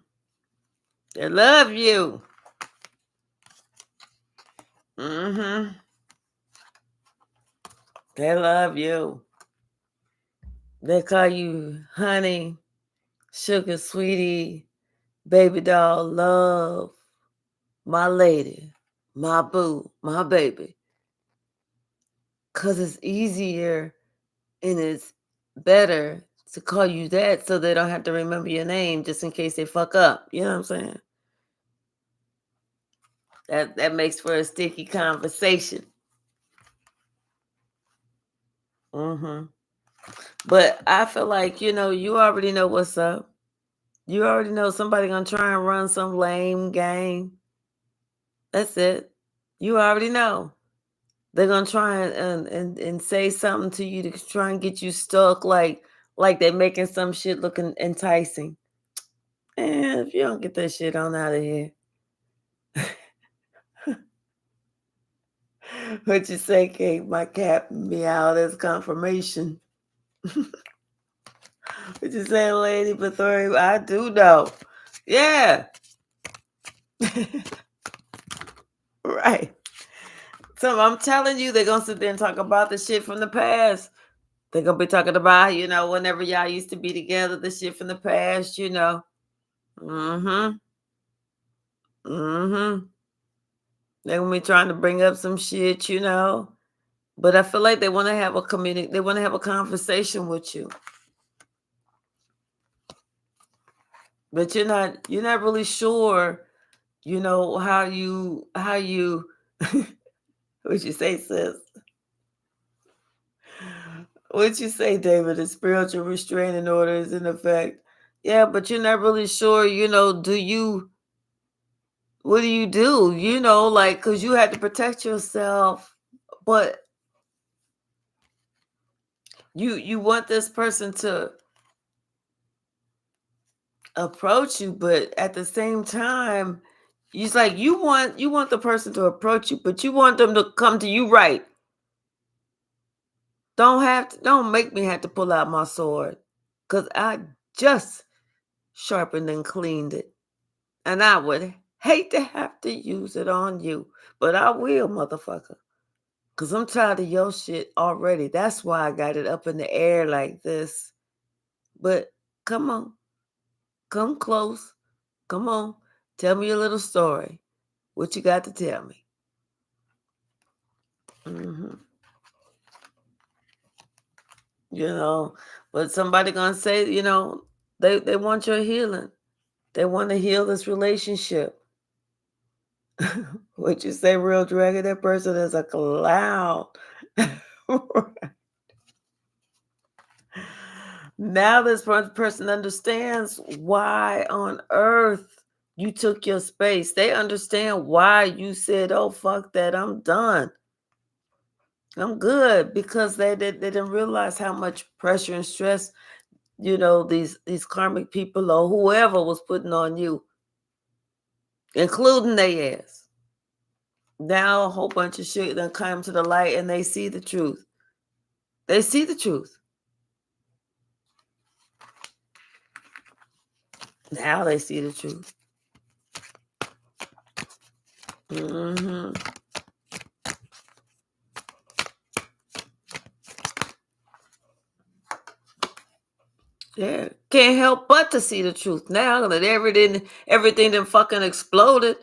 They love you. Mm-hmm. They love you. They call you honey, sugar, sweetie, baby doll, love, my lady, my boo, my baby. Because it's easier and it's better to call you that so they don't have to remember your name just in case they fuck up. You know what I'm saying? That makes for a sticky conversation. Hmm. But I feel like, you already know what's up. You already know somebody gonna try and run some lame game. That's it. You already know. They're gonna try and say something to you to try and get you stuck like they're making some shit looking enticing. And if you don't get that shit on out of here. What you say, Kate? My cat meowed as confirmation. What you say, Lady Bathory? I do know. Yeah. Right. So I'm telling you, they're gonna sit there and talk about the shit from the past. They're gonna be talking about, whenever y'all used to be together, the shit from the past. Mm-hmm. Mm-hmm. They're gonna be trying to bring up some shit. But I feel like they wanna have a they wanna have a conversation with you. But you're not really sure, how you what you say, sis? What you say, David? The spiritual restraining order is in effect. Yeah, but you're not really sure, what do you do? Like, because you had to protect yourself, but you want this person to approach you, but at the same time, it's like you want the person to approach you, but you want them to come to you right. Don't make me have to pull out my sword. Cause I just sharpened and cleaned it. And I would hate to have to use it on you. But I will, motherfucker. Cause I'm tired of your shit already. That's why I got it up in the air like this. But come on. Come close. Come on. Tell me a little story. What you got to tell me? Hmm. You know, but somebody gonna say, they want your healing. They want to heal this relationship. What you say, real dragon? That person is a clown. Now this person understands why on earth you took your space. They understand why you said, "Oh fuck that, I'm done. I'm good," because they didn't realize how much pressure and stress these karmic people or whoever was putting on you, including they ass. Now a whole bunch of shit done come to the light and they see the truth. They see the truth. Now they see the truth. Hmm. Yeah. Can't help but to see the truth now that everything done fucking exploded.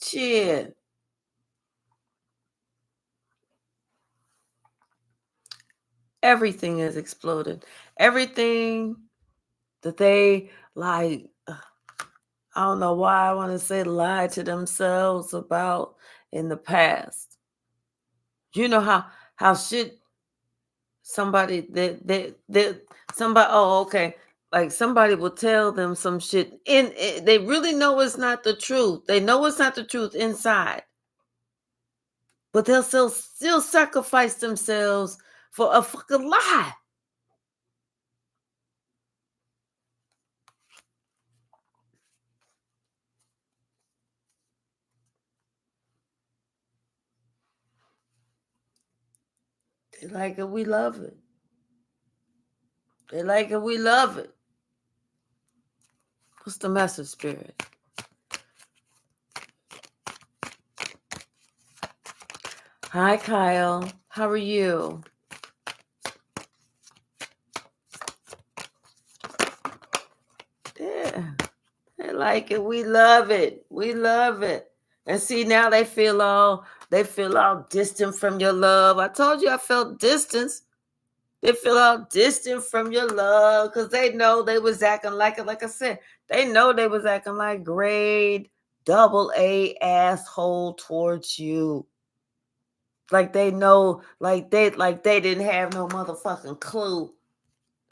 Shit. Everything has exploded. Everything that they like, I don't know why I want to say lied to themselves about in the past. You know how shit somebody that somebody, oh, okay, like somebody will tell them some shit and they really know it's not the truth. They know it's not the truth inside, but they'll still sacrifice themselves for a fucking lie. They like it, we love it. They like it, we love it. What's the message, Spirit? Hi, Kyle. How are you? Yeah, they like it. We love it. We love it. And see, now they feel all distant from your love. I told you I felt distance. They feel all distant from your love because they know they was acting like it. Like I said, they know they was acting like grade AA asshole towards you. Like they know, like they didn't have no motherfucking clue.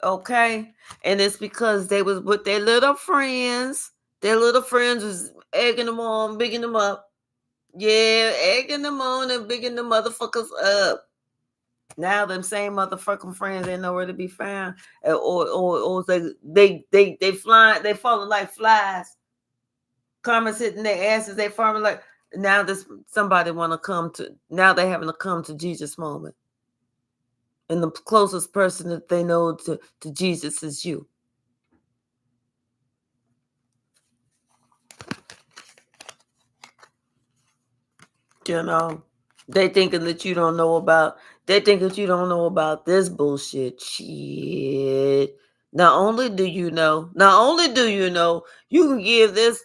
Okay? And it's because they was with their little friends. Their little friends was egging them on, bigging them up. Yeah, egging them on and bigging the motherfuckers up. Now them same motherfucking friends ain't nowhere to be found, or they flying, they falling like flies. Karma's hitting their asses. They farming like now. This somebody want to come to now. They having to come to Jesus moment, and the closest person that they know to Jesus is you. You know. They thinking that you don't know about. They think that you don't know about this bullshit. Shit. Not only do you know, you can give this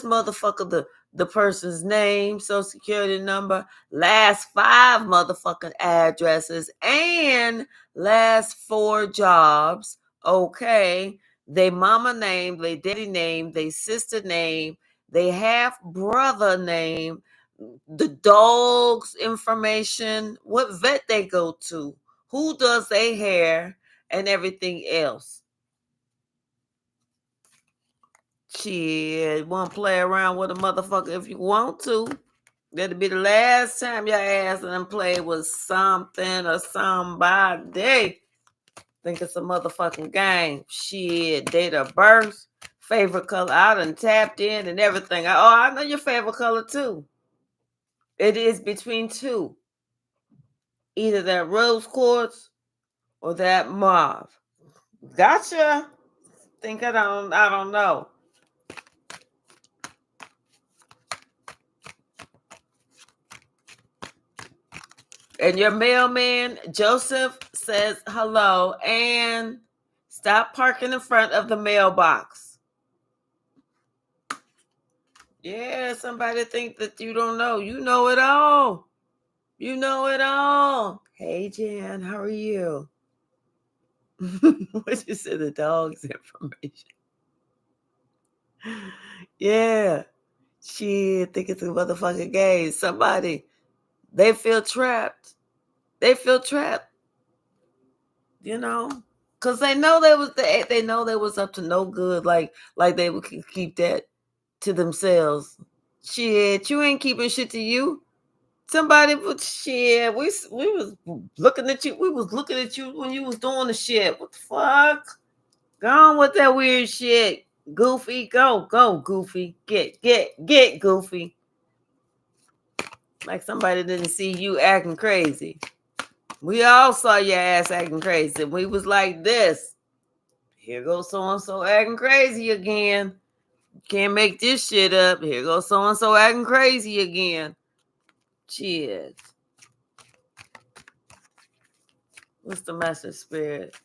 motherfucker the person's name, social security number, last 5 motherfucking addresses, and last 4 jobs. Okay, they mama name, they daddy name, they sister name, they half brother name, the dog's information, what vet they go to, who does their hair, and everything else. Shit, want to play around with a motherfucker if you want to. That'll be the last time your ass and them play with something or somebody. Think it's a motherfucking game. Shit, date of birth, favorite color. I done tapped in and everything. I know your favorite color too. It is between 2. Either that rose quartz or that mauve. Gotcha. Think I don't know. And your mailman, Joseph, says hello and stop parking in front of the mailbox. Yeah, somebody think that you don't know. You know it all. You know it all. Hey, Jan, how are you? What you said, the dog's information. Yeah. Shit, think it's a motherfucking game. Somebody, they feel trapped. They feel trapped. You know, because they know they know they was up to no good. Like they would keep that to themselves. Shit, you ain't keeping shit to you. Somebody put shit. We was looking at you. We was looking at you when you was doing the shit. What the fuck? Go on with that weird shit. Goofy, go, Goofy. Get, Goofy. Like somebody didn't see you acting crazy. We all saw your ass acting crazy. We was like this. Here goes so-and-so acting crazy again. Can't make this shit up. Here goes so-and-so acting crazy again. Cheers. What's the message, Spirit?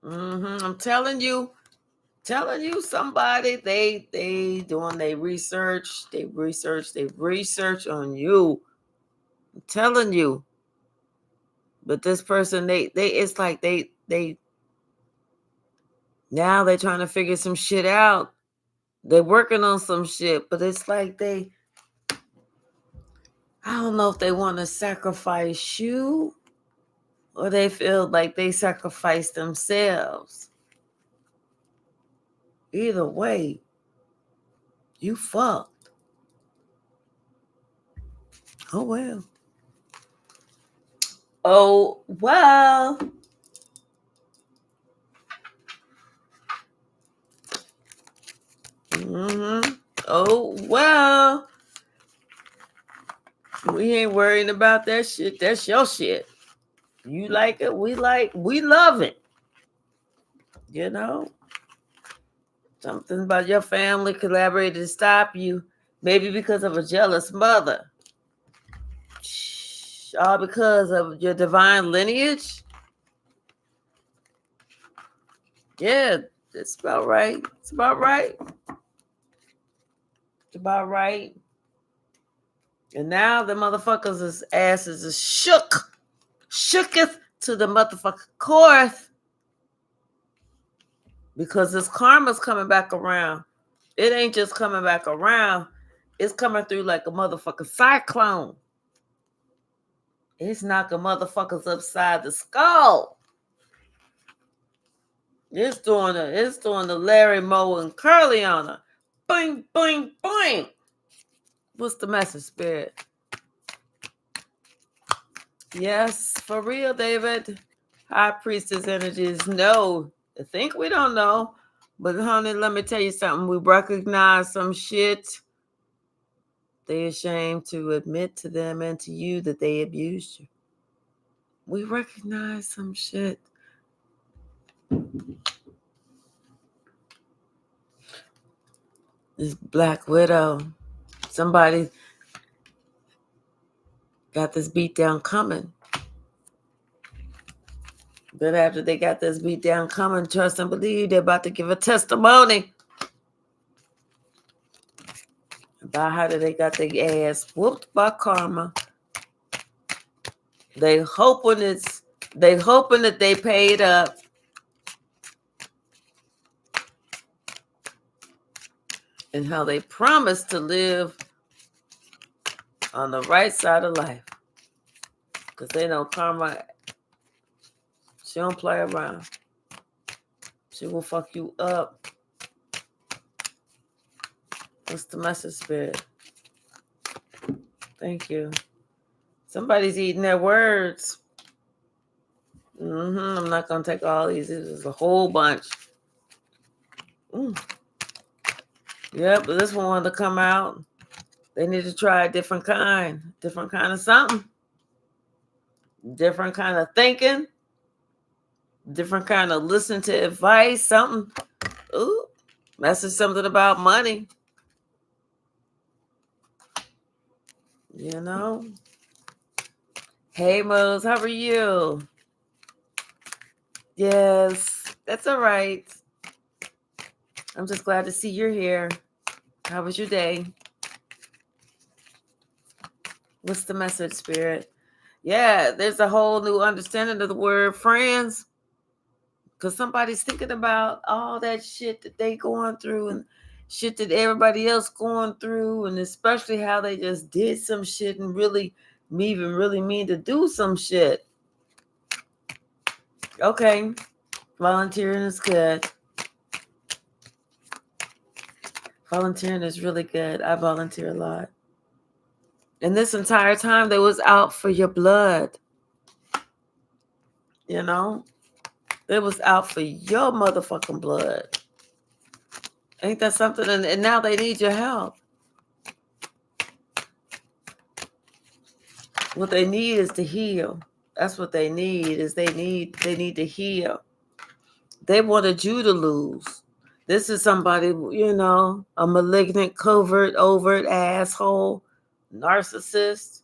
I'm telling you, somebody, they doing their research. They research on you. I'm telling you. But this person, they it's like they now they're trying to figure some shit out. They're working on some shit, but it's like I don't know if they want to sacrifice you or they feel like they sacrifice themselves. Either way, you fucked. Oh well. Oh well. Oh well. We ain't worrying about that shit. That's your shit. You like it, we love it. You know? Something about your family collaborated to stop you. Maybe because of a jealous mother. All because of your divine lineage. Yeah, it's about right. It's about right. It's about right. And now the motherfuckers' asses is shooketh to the motherfucking core, because this karma's coming back around. It ain't just coming back around. It's coming through like a motherfucking cyclone. It's knocking motherfuckers upside the skull. It's doing the Larry Moe and Curly on her. Boing, boing, boing. What's the message, Spirit? Yes, for real, David. High Priestess energies. No, I think we don't know. But honey, let me tell you something. We recognize some shit. They ashamed to admit to them and to you that they abused you. We recognize some shit. This Black Widow. Somebody got this beat down coming. But after they got this beat down coming, trust and believe they're about to give a testimony about how they got their ass whooped by karma. They hoping that they paid up. And how they promised to live on the right side of life. Because they know karma, she don't play around. She will fuck you up. What's the message, Spirit? Thank you. Somebody's eating their words. I'm not going to take all these. There's a whole bunch. Yep, but this one wanted to come out. They need to try a different kind of something. Different kind of thinking. Different kind of listen to advice. Something. Ooh, message something about money. You know? Hey, Mose, how are you? Yes, that's all right. I'm just glad to see you're here. How was your day? What's the message, Spirit? Yeah, there's a whole new understanding of the word friends. Because somebody's thinking about all that shit that they going through and shit that everybody else going through, and especially how they just did some shit and really mean to do some shit. Okay, volunteering is good. Volunteering is really good. I volunteer a lot. And this entire time, they was out for your blood. You know? They was out for your motherfucking blood. Ain't that something? And now they need your help. What they need is to heal. That's what they need, is they need to heal. They wanted you to lose. This is somebody, a malignant, covert, overt asshole, narcissist,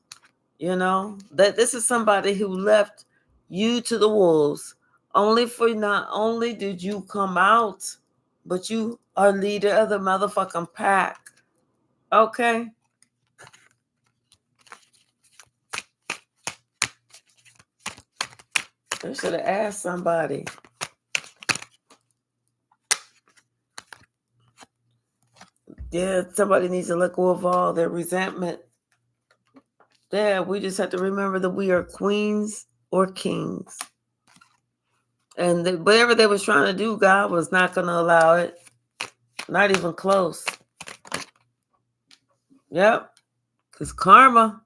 that this is somebody who left you to the wolves. Not only did you come out, but you are leader of the motherfucking pack. Okay? I should have asked somebody. Yeah, somebody needs to let go of all their resentment. Yeah, we just have to remember that we are queens or kings. And whatever they was trying to do, God was not going to allow it. Not even close. Yep. Because karma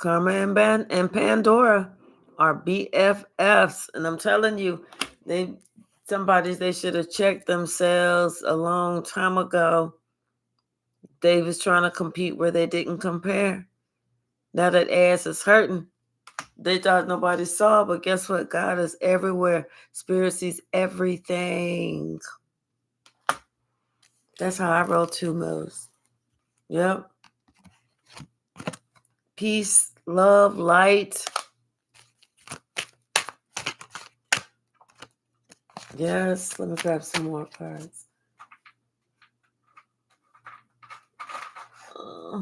and Pandora are BFFs. And I'm telling you, they should have checked themselves a long time ago. They was trying to compete where they didn't compare. Now that ass is hurting. They thought nobody saw, but guess what? God is everywhere. Spirit sees everything. That's how I roll too, Mills. Yep. Peace, love, light. Yes, let me grab some more cards. Uh,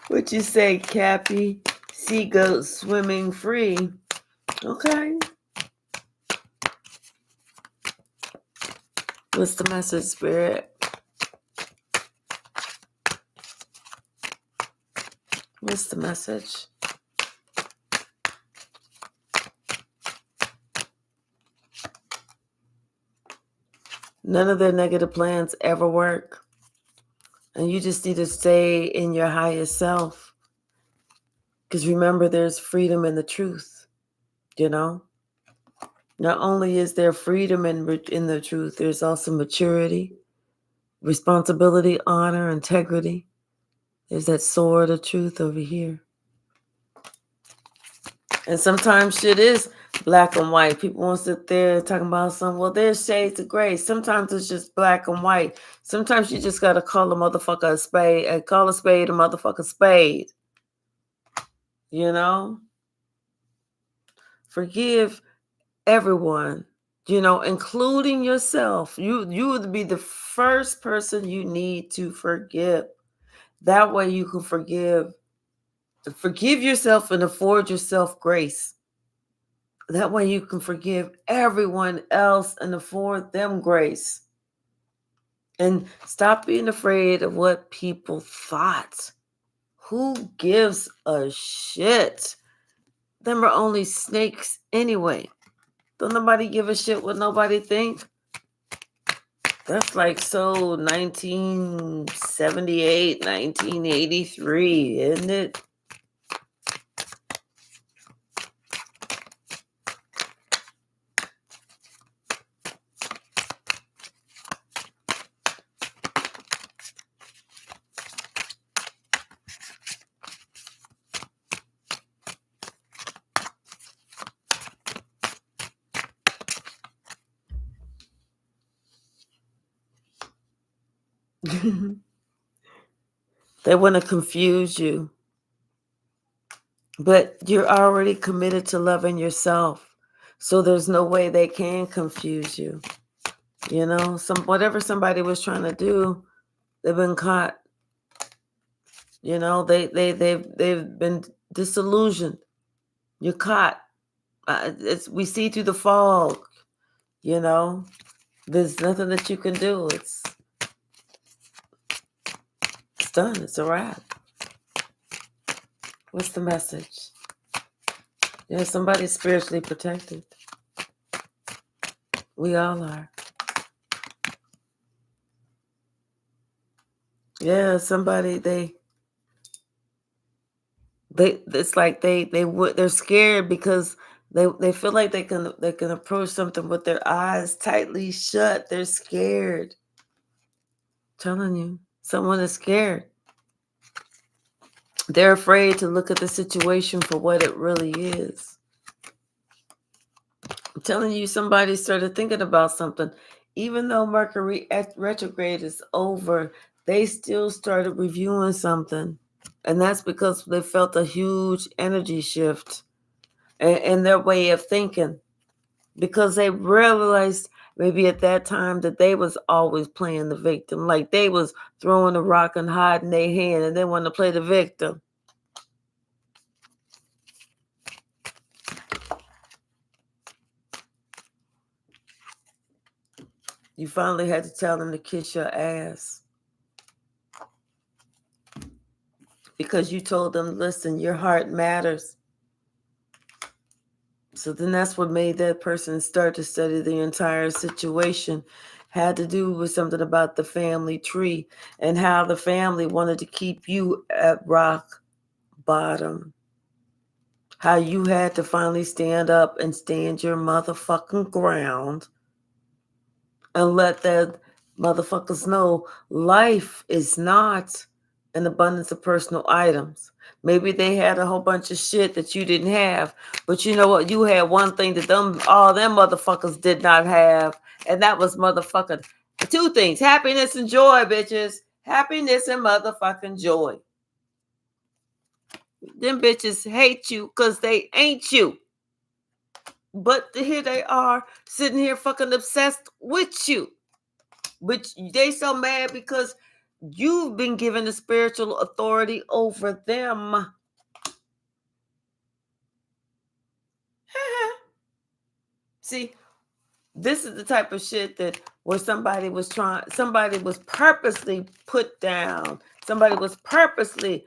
what you say, Cappy? Sea goat swimming free. Okay. What's the message, Spirit? What's the message? None of their negative plans ever work. And you just need to stay in your highest self. Because remember, there's freedom in the truth, you know? Not only is there freedom in the truth, there's also maturity, responsibility, honor, integrity. There's that sword of truth over here. And sometimes shit is black and white. People won't sit there talking about some, well, there's shades of gray. Sometimes it's just black and white. Sometimes you just got to call a motherfucker a spade and call a spade a motherfucker spade. You know? Forgive everyone, including yourself. You would be the first person you need to forgive. That way you can forgive yourself and afford yourself grace. That way you can forgive everyone else and afford them grace. And stop being afraid of what people thought. Who gives a shit? Them are only snakes anyway. Don't nobody give a shit what nobody think. That's like so 1978, 1983, isn't it? They want to confuse you. But you're already committed to loving yourself. So there's no way they can confuse you. Whatever somebody was trying to do, they've been caught. They've been disillusioned. You're caught. We see through the fog. There's nothing that you can do. It's done. It's a wrap. What's the message? Yeah, somebody's spiritually protected. We all are. Yeah, somebody it's like they're scared because they feel like they can approach something with their eyes tightly shut. They're scared. Telling you, someone is scared. They're afraid to look at the situation for what it really is. I'm telling you, somebody started thinking about something. Even though Mercury retrograde is over, they still started reviewing something. And that's because they felt a huge energy shift in their way of thinking. Because they realized maybe at that time that they was always playing the victim. Like they was throwing a rock and hiding their hand and they wanted to play the victim. You finally had to tell them to kiss your ass. Because you told them, listen, your heart matters. So then that's what made that person start to study the entire situation. Had to do with something about the family tree and how the family wanted to keep you at rock bottom. how you had to finally stand up and stand your motherfucking ground and let that motherfuckers know life is not an abundance of personal items. Maybe they had a whole bunch of shit that you didn't have, but you know what? You had one thing that all them motherfuckers did not have, and that was motherfucking two things: happiness and joy, bitches. Happiness and motherfucking joy. Them bitches hate you because they ain't you. But here they are sitting here fucking obsessed with you. Which they so mad because you've been given the spiritual authority over them. See, this is the type of shit that where somebody was purposely put down. Somebody was purposely,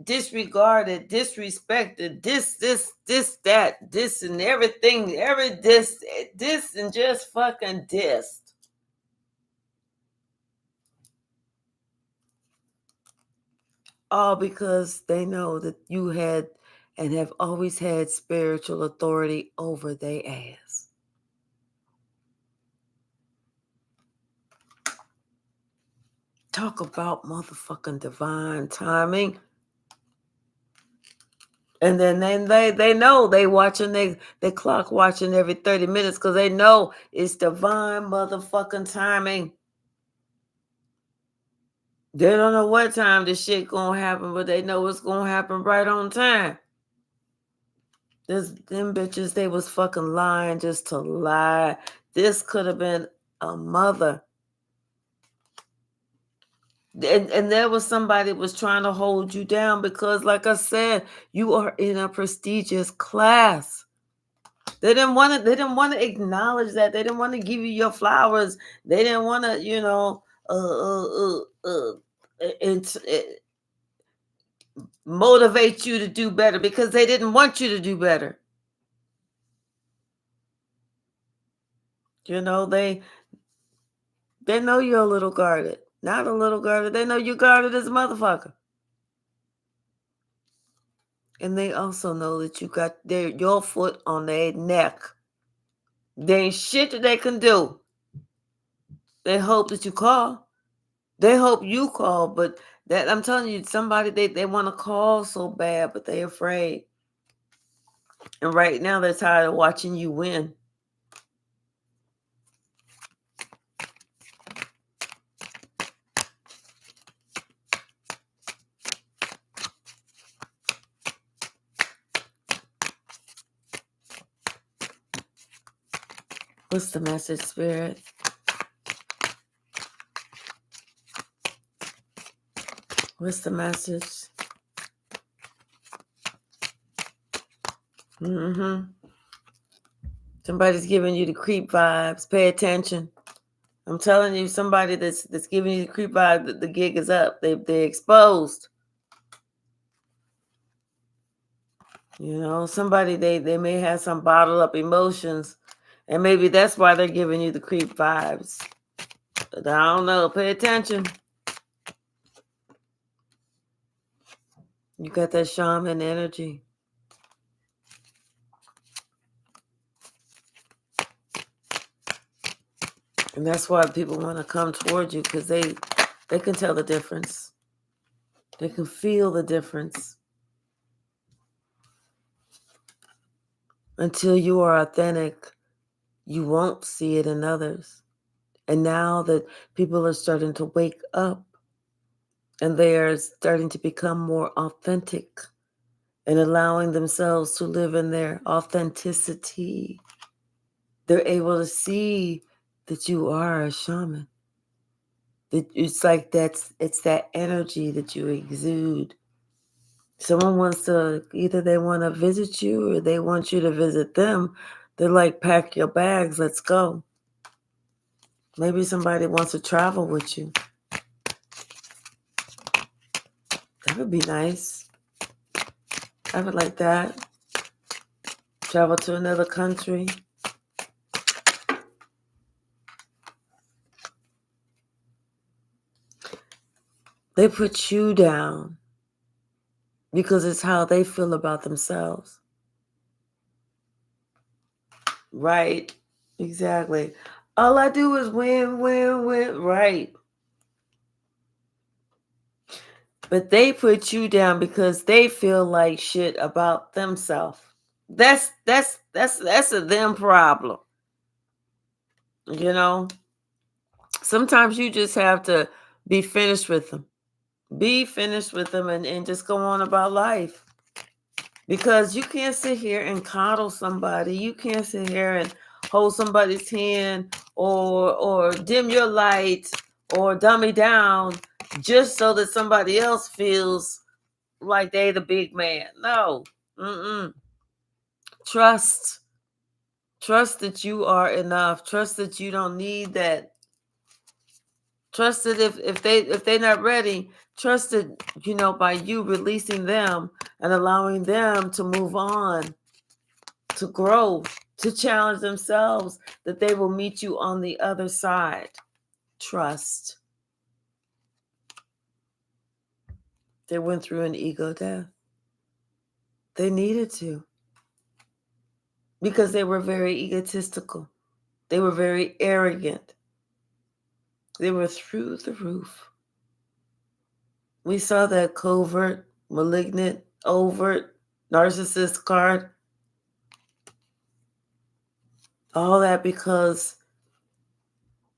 disregarded, disrespected, this, and everything, this, and just fucking dissed. All because they know that you had and have always had spiritual authority over their ass. Talk about motherfucking divine timing. And then they know they watching they clock watching every 30 minutes because they know it's divine motherfucking timing. They don't know what time this shit gonna happen, but they know it's gonna happen right on time. Them bitches, they was fucking lying just to lie. This could have been a mother. And there was somebody that was trying to hold you down because, like I said, you are in a prestigious class. They didn't want to acknowledge that. They didn't want to give you your flowers. They didn't want to, motivate you to do better because they didn't want you to do better. They know you're a little guarded. Not a little guarded. They know you're guarded as a motherfucker. And they also know that you got your foot on their neck. There ain't shit that they can do. They hope that you call. They hope you call, but that I'm telling you, somebody they want to call so bad, but they're afraid. And right now they're tired of watching you win. What's the message, Spirit? What's the message? Somebody's giving you the creep vibes. Pay attention. I'm telling you, somebody that's giving you the creep vibe, the gig is up. They're exposed. Somebody they may have some bottled up emotions, and maybe that's why they're giving you the creep vibes. But I don't know. Pay attention. You got that shaman energy. And that's why people want to come toward you, because they can tell the difference. They can feel the difference. Until you are authentic, you won't see it in others. And now that people are starting to wake up and they are starting to become more authentic and allowing themselves to live in their authenticity, they're able to see that you are a shaman. It's like it's that energy that you exude. Someone wants to, either they want to visit you or they want you to visit them. They're like, pack your bags, let's go. Maybe somebody wants to travel with you. That would be nice. I would like that. Travel to another country. They put you down because it's how they feel about themselves. Right. Exactly. All I do is win, win, win. Right. But they put you down because they feel like shit about themselves. That's a them problem. You know? Sometimes you just have to be finished with them. Be finished with them and just go on about life. Because you can't sit here and coddle somebody. You can't sit here and hold somebody's hand or dim your light or dummy down just so that somebody else feels like they the big man. No. Mm-mm. Trust. Trust that you are enough. Trust that you don't need that. Trust that if they're not ready, trust that, by you releasing them and allowing them to move on, to grow, to challenge themselves, that they will meet you on the other side. Trust. They went through an ego death. They needed to, because they were very egotistical. They were very arrogant. They were through the roof. We saw that covert, malignant, overt, narcissist card. All that because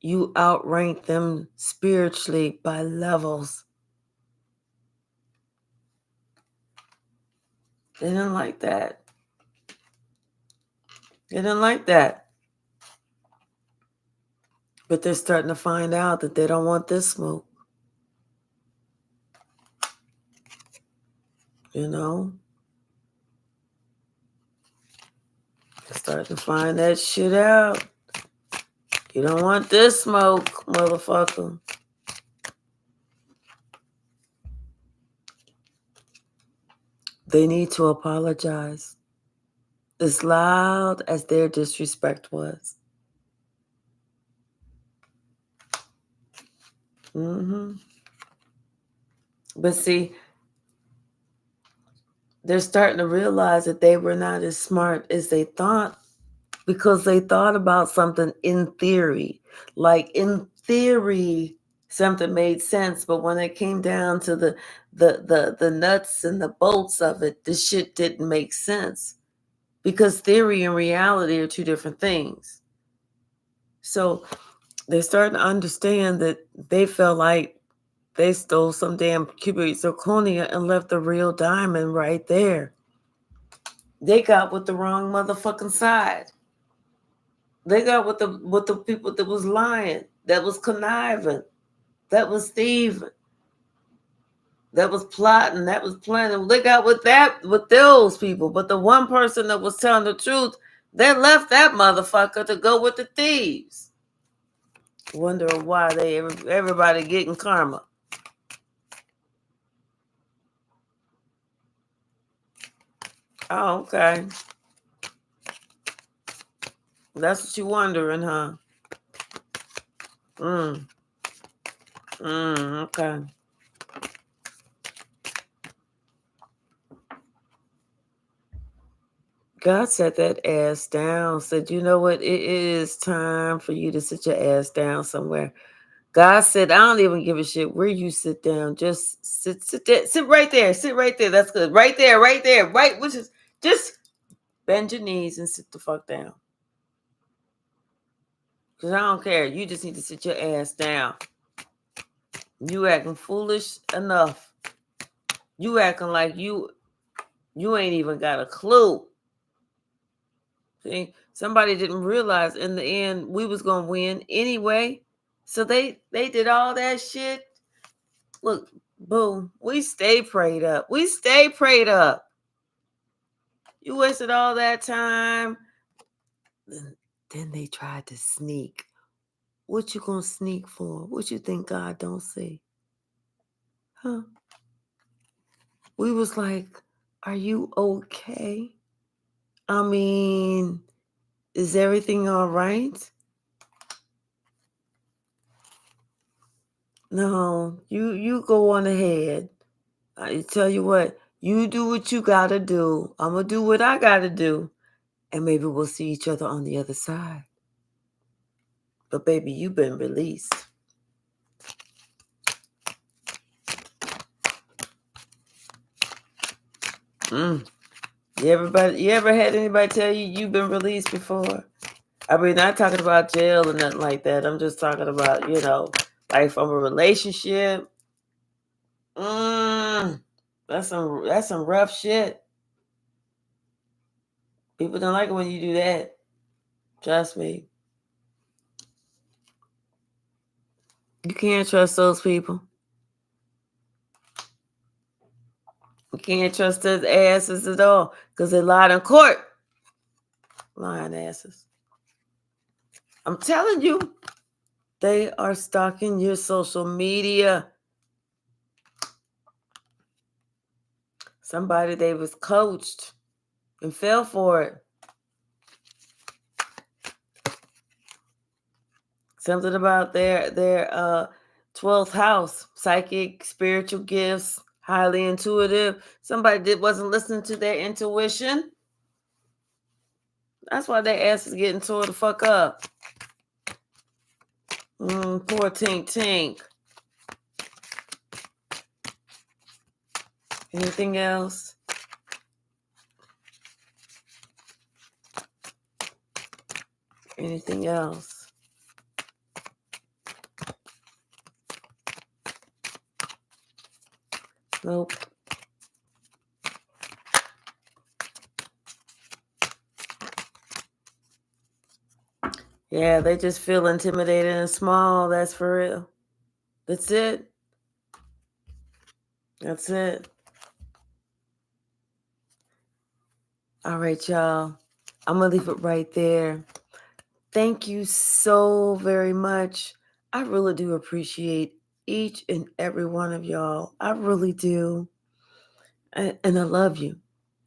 you outrank them spiritually by levels. They didn't like that. They didn't like that. But they're starting to find out that they don't want this smoke. You know? They're starting to find that shit out. You don't want this smoke, motherfucker. They need to apologize. As loud as their disrespect was. Mm-hmm. But see, they're starting to realize that they were not as smart as they thought, because they thought about something in theory. Like in theory, something made sense, but when it came down to the nuts and the bolts of it, the shit didn't make sense. Because theory and reality are two different things. So they're starting to understand that they felt like they stole some damn cubic zirconia and left the real diamond right there. They got with the wrong motherfucking side. They got with the people that was lying, that was conniving, that was thieving, that was plotting, that was planning. They got with those people. But the one person that was telling the truth, they left that motherfucker to go with the thieves. Wonder why everybody getting karma. Oh, okay. That's what you wondering, huh? Okay. God sat that ass down, said, you know what? It is time for you to sit your ass down somewhere. God said, I don't even give a shit where you sit down. Just sit there, sit right there. Sit right there. That's good. Right there, right there. Right, which is just bend your knees and sit the fuck down. Because I don't care. You just need to sit your ass down. You acting foolish enough. You acting like you ain't even got a clue. See, somebody didn't realize in the end we was gonna win anyway. So they did all that shit. Look, boom, we stay prayed up. We stay prayed up. You wasted all that time. Then they tried to sneak. What you gonna sneak for? What you think God don't see? Huh? We was like, are you okay? I mean, is everything all right? No, you go on ahead. I tell you what, You do what you gotta do. I'm gonna do what I gotta do. And maybe we'll see each other on the other side. But baby, you've been released. You ever had anybody tell you you've been released before? I mean, not talking about jail or nothing like that. I'm just talking about, like from a relationship. That's some rough shit. People don't like it when you do that. Trust me. You can't trust those people. You can't trust those asses at all because they lied in court. Lying asses. I'm telling you, they are stalking your social media. Somebody they was coached and fell for it. Something about their 12th house, psychic, spiritual gifts, highly intuitive. Somebody that wasn't listening to their intuition. That's why their ass is getting tore the fuck up. Poor Tink Tink. Anything else? Anything else? Nope. Yeah, they just feel intimidated and small. That's for real. That's it. That's it. All right, y'all. I'm going to leave it right there. Thank you so very much. I really do appreciate each and every one of y'all. I really do. And I love you.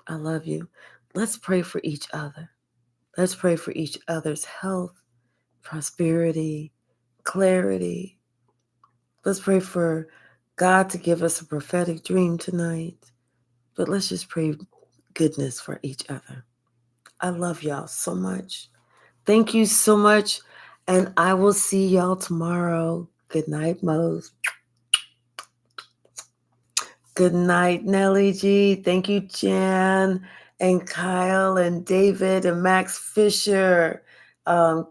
I love you. Let's pray for each other. Let's pray for each other's health, prosperity, clarity. Let's pray for God to give us a prophetic dream tonight. But let's just pray goodness for each other. I love y'all so much. Thank you so much. And I will see y'all tomorrow. Good night, Mose. Good night, Nellie G. Thank you, Jan and Kyle and David and Max Fisher.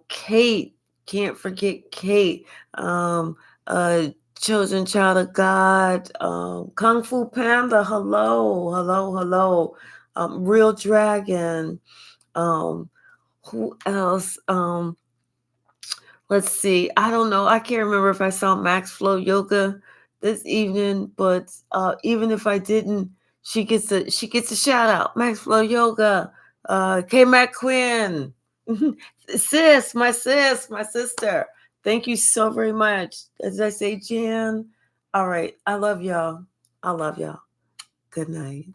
Kate, can't forget Kate. Chosen Child of God. Kung Fu Panda, hello, hello, hello. Real Dragon. Who else? Let's see. I don't know. I can't remember if I saw Max Flow Yoga this evening, but even if I didn't, she gets a shout out. Max Flow Yoga, K Mac Quinn, sis, my sister. Thank you so very much. As I say, Jan. All right. I love y'all. Good night.